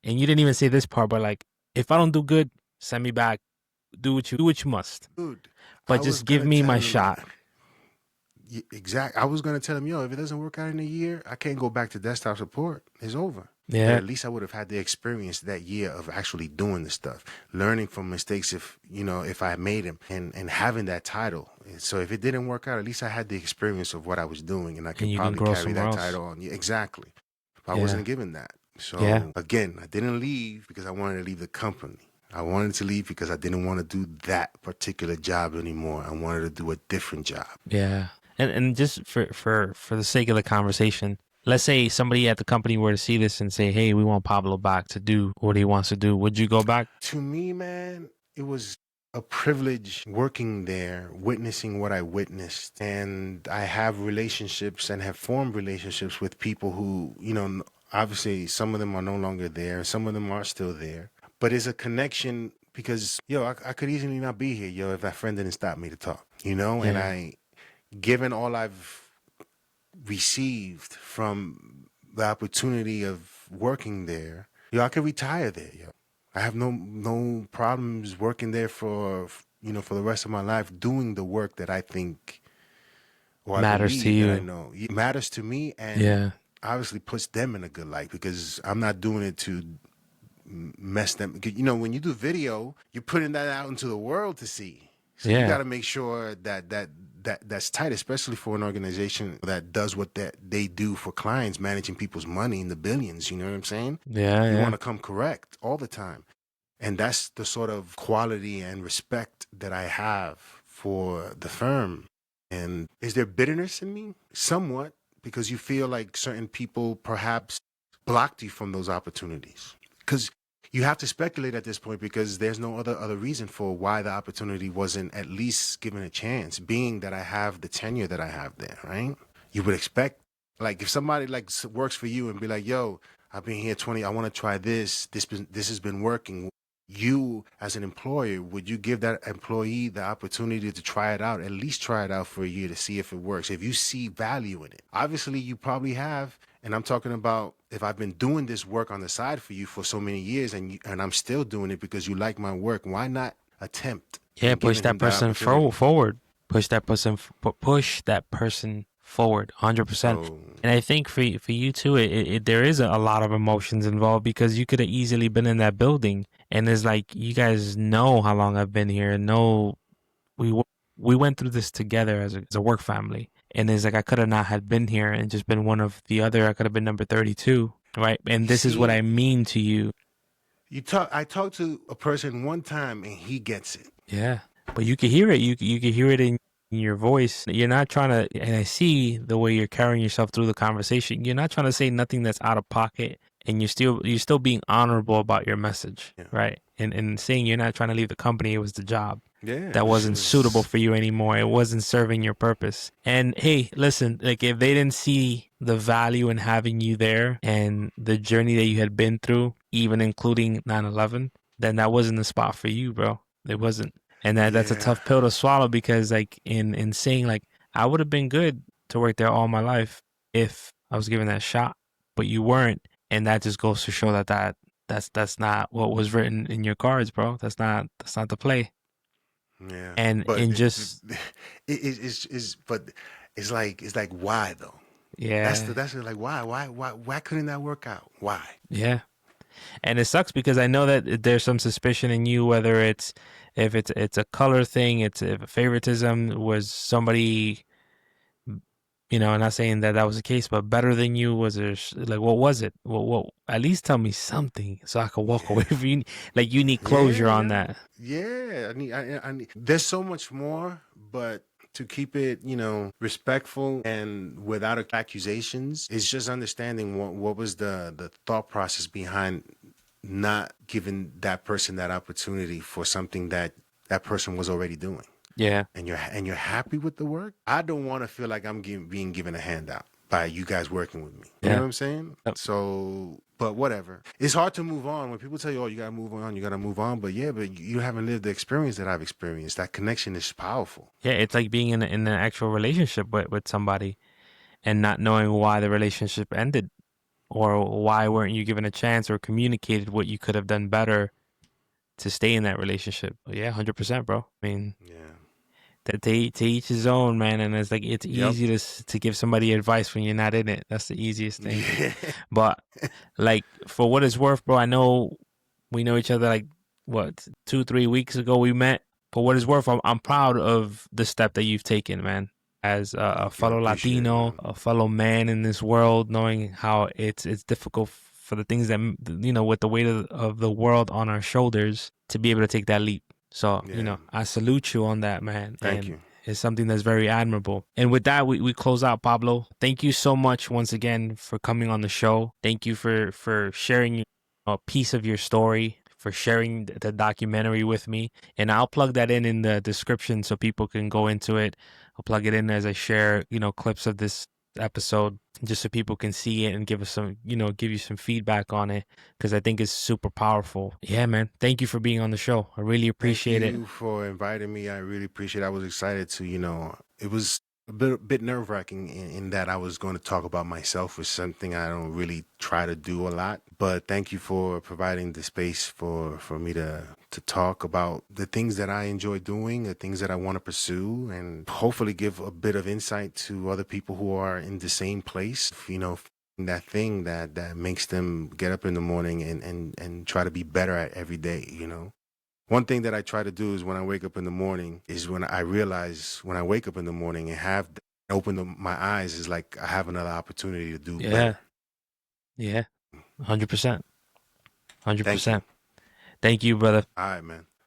And you didn't even say this part, but like, if I don't do good, send me back. Do what you must. Dude, I But was just give gonna me tell my him, shot. exact. I was gonna tell him, yo, if it doesn't work out in a year, I can't go back to desktop support. It's over. But Yeah. at least I would have had the experience that year of actually doing the stuff, learning from mistakes if I made them, and having that title. So if it didn't work out, at least I had the experience of what I was doing, and I And could you can probably grow carry somewhere that else. title on. Yeah, exactly. But I Yeah. wasn't given that. Yeah. So again, I didn't leave because I wanted to leave the company. I wanted to leave because I didn't want to do that particular job anymore. I wanted to do a different job. Yeah. And just for the sake of the conversation, let's say somebody at the company were to see this and say, "Hey, we want Pablo back to do what he wants to do." Would you go back? To me, man, it was a privilege working there, witnessing what I witnessed. And I have relationships and have formed relationships with people who, obviously some of them are no longer there, some of them are still there. But it's a connection because, I could easily not be here, if that friend didn't stop me to talk, Yeah. and given all I've received from the opportunity of working there, I could retire there, I have no problems working there for the rest of my life, doing the work that I think, or I Matters to believe that I you. know it matters to me, and Yeah. obviously puts them in a good light, because I'm not doing it to mess them. When you do video, you're putting that out into the world to see. So you got Yeah. to make sure that's tight, especially for an organization that does what they do for clients, managing people's money in the billions. You know what I'm saying? Yeah. You want Yeah. to come correct all the time. And that's the sort of quality and respect that I have for the firm. And is there bitterness in me? Somewhat, because you feel like certain people perhaps blocked you from those opportunities. Because you have to speculate at this point, because there's no other reason for why the opportunity wasn't at least given a chance, being that I have the tenure that I have there, right? You would expect, like, if somebody like works for you and be like, yo, I've been here 20, I want to try this has been working. You as an employer, would you give that employee the opportunity to try it out, at least try it out for a year to see if it works, if you see value in it? Obviously you probably have. And I'm talking about, if I've been doing this work on the side for you for so many years, and I'm still doing it because you like my work, why not attempt Yeah. and Push giving that him that person opportunity? forward. Push that person forward. 100%. So And I think for you too, there is a lot of emotions involved, because you could have easily been in that building, and it's like, you guys know how long I've been here, and know we w- we went through this together as a work family. And it's like, I could have not had been here and just been one of the other. I could have been number 32, right? you And this is what see, I mean to you. I talked to a person one time and he gets it. Yeah, but you can hear it. You can hear it in your voice. You're not trying to, and I see the way you're carrying yourself through the conversation. You're not trying to say nothing that's out of pocket, and you're still being honorable about your message, Yeah. right? And saying you're not trying to leave the company. It was the job Yeah, that it wasn't suitable was for you anymore. It wasn't serving your purpose. And hey, listen, like if they didn't see the value in having you there and the journey that you had been through, even including 9/11, then that wasn't the spot for you, bro. It wasn't. And that's a yeah. tough pill to swallow because like in saying like I would have been good to work there all my life if I was given that shot, but you weren't. And that just goes to show that's not what was written in your cards, bro. That's not the play. Yeah, And but just but it's like why though? yeah, That's like why couldn't that work out? Why? yeah. And it sucks because I know that there's some suspicion in you, whether it's if it's a color thing, it's if a favoritism was somebody, I'm not saying that that was the case, but better than you. Was there like what was it? What at least tell me something so I can walk away Yeah, from you. Like you need closure yeah, on yeah, that. yeah. I need. There's so much more, but to keep it, respectful and without accusations, it's just understanding what was the thought process behind not giving that person that opportunity for something that that person was already doing. Yeah, And you're happy with the work. I don't want to feel like I'm being given a handout by you guys working with me. You know yeah. what I'm saying? Yep. So, but whatever. It's hard to move on when people tell you, "Oh, you gotta move on. You gotta move on." But yeah, but you haven't lived the experience that I've experienced. That connection is powerful. Yeah, it's like being in an actual relationship with somebody and not knowing why the relationship ended or why weren't you given a chance or communicated what you could have done better to stay in that relationship. But yeah, 100%, bro. I mean, Yeah. that to each his own, man. And it's like it's Yep. easy to give somebody advice when you're not in it. That's the easiest thing. Yeah. But like for what it's worth, bro, I know we know each other like what 2 3 weeks ago we met. For what it's worth, I'm proud of the step that you've taken, man. As a Thank you. I fellow appreciate it, Latino, man. a fellow man in this world, knowing how it's difficult for the things that with the weight of the world on our shoulders to be able to take that leap. So, Yeah. I salute you on that, man. Thank And you. it's something that's very admirable. And with that, we close out, Pablo. Thank you so much once again for coming on the show. Thank you for sharing a piece of your story, for sharing the documentary with me. And I'll plug that in the description so people can go into it. I'll plug it in as I share, clips of this episode just so people can see it and give us some, give you some feedback on it because I think it's super powerful. Yeah, man. Thank you for being on the show. I really Thank appreciate it. you for inviting me. I really appreciate it. I was excited to, it was a bit nerve wracking in that I was going to talk about myself, which is something I don't really try to do a lot. But thank you for providing the space for me to talk about the things that I enjoy doing, the things that I want to pursue, and hopefully give a bit of insight to other people who are in the same place, that thing that makes them get up in the morning and try to be better at every day. One thing that I try to do is when I wake up in the morning is when I realize when I wake up in the morning and have open my eyes is like I have another opportunity to do Yeah. better. Yeah. 100%. Thank you. 100%. Thank you, brother. All right, man.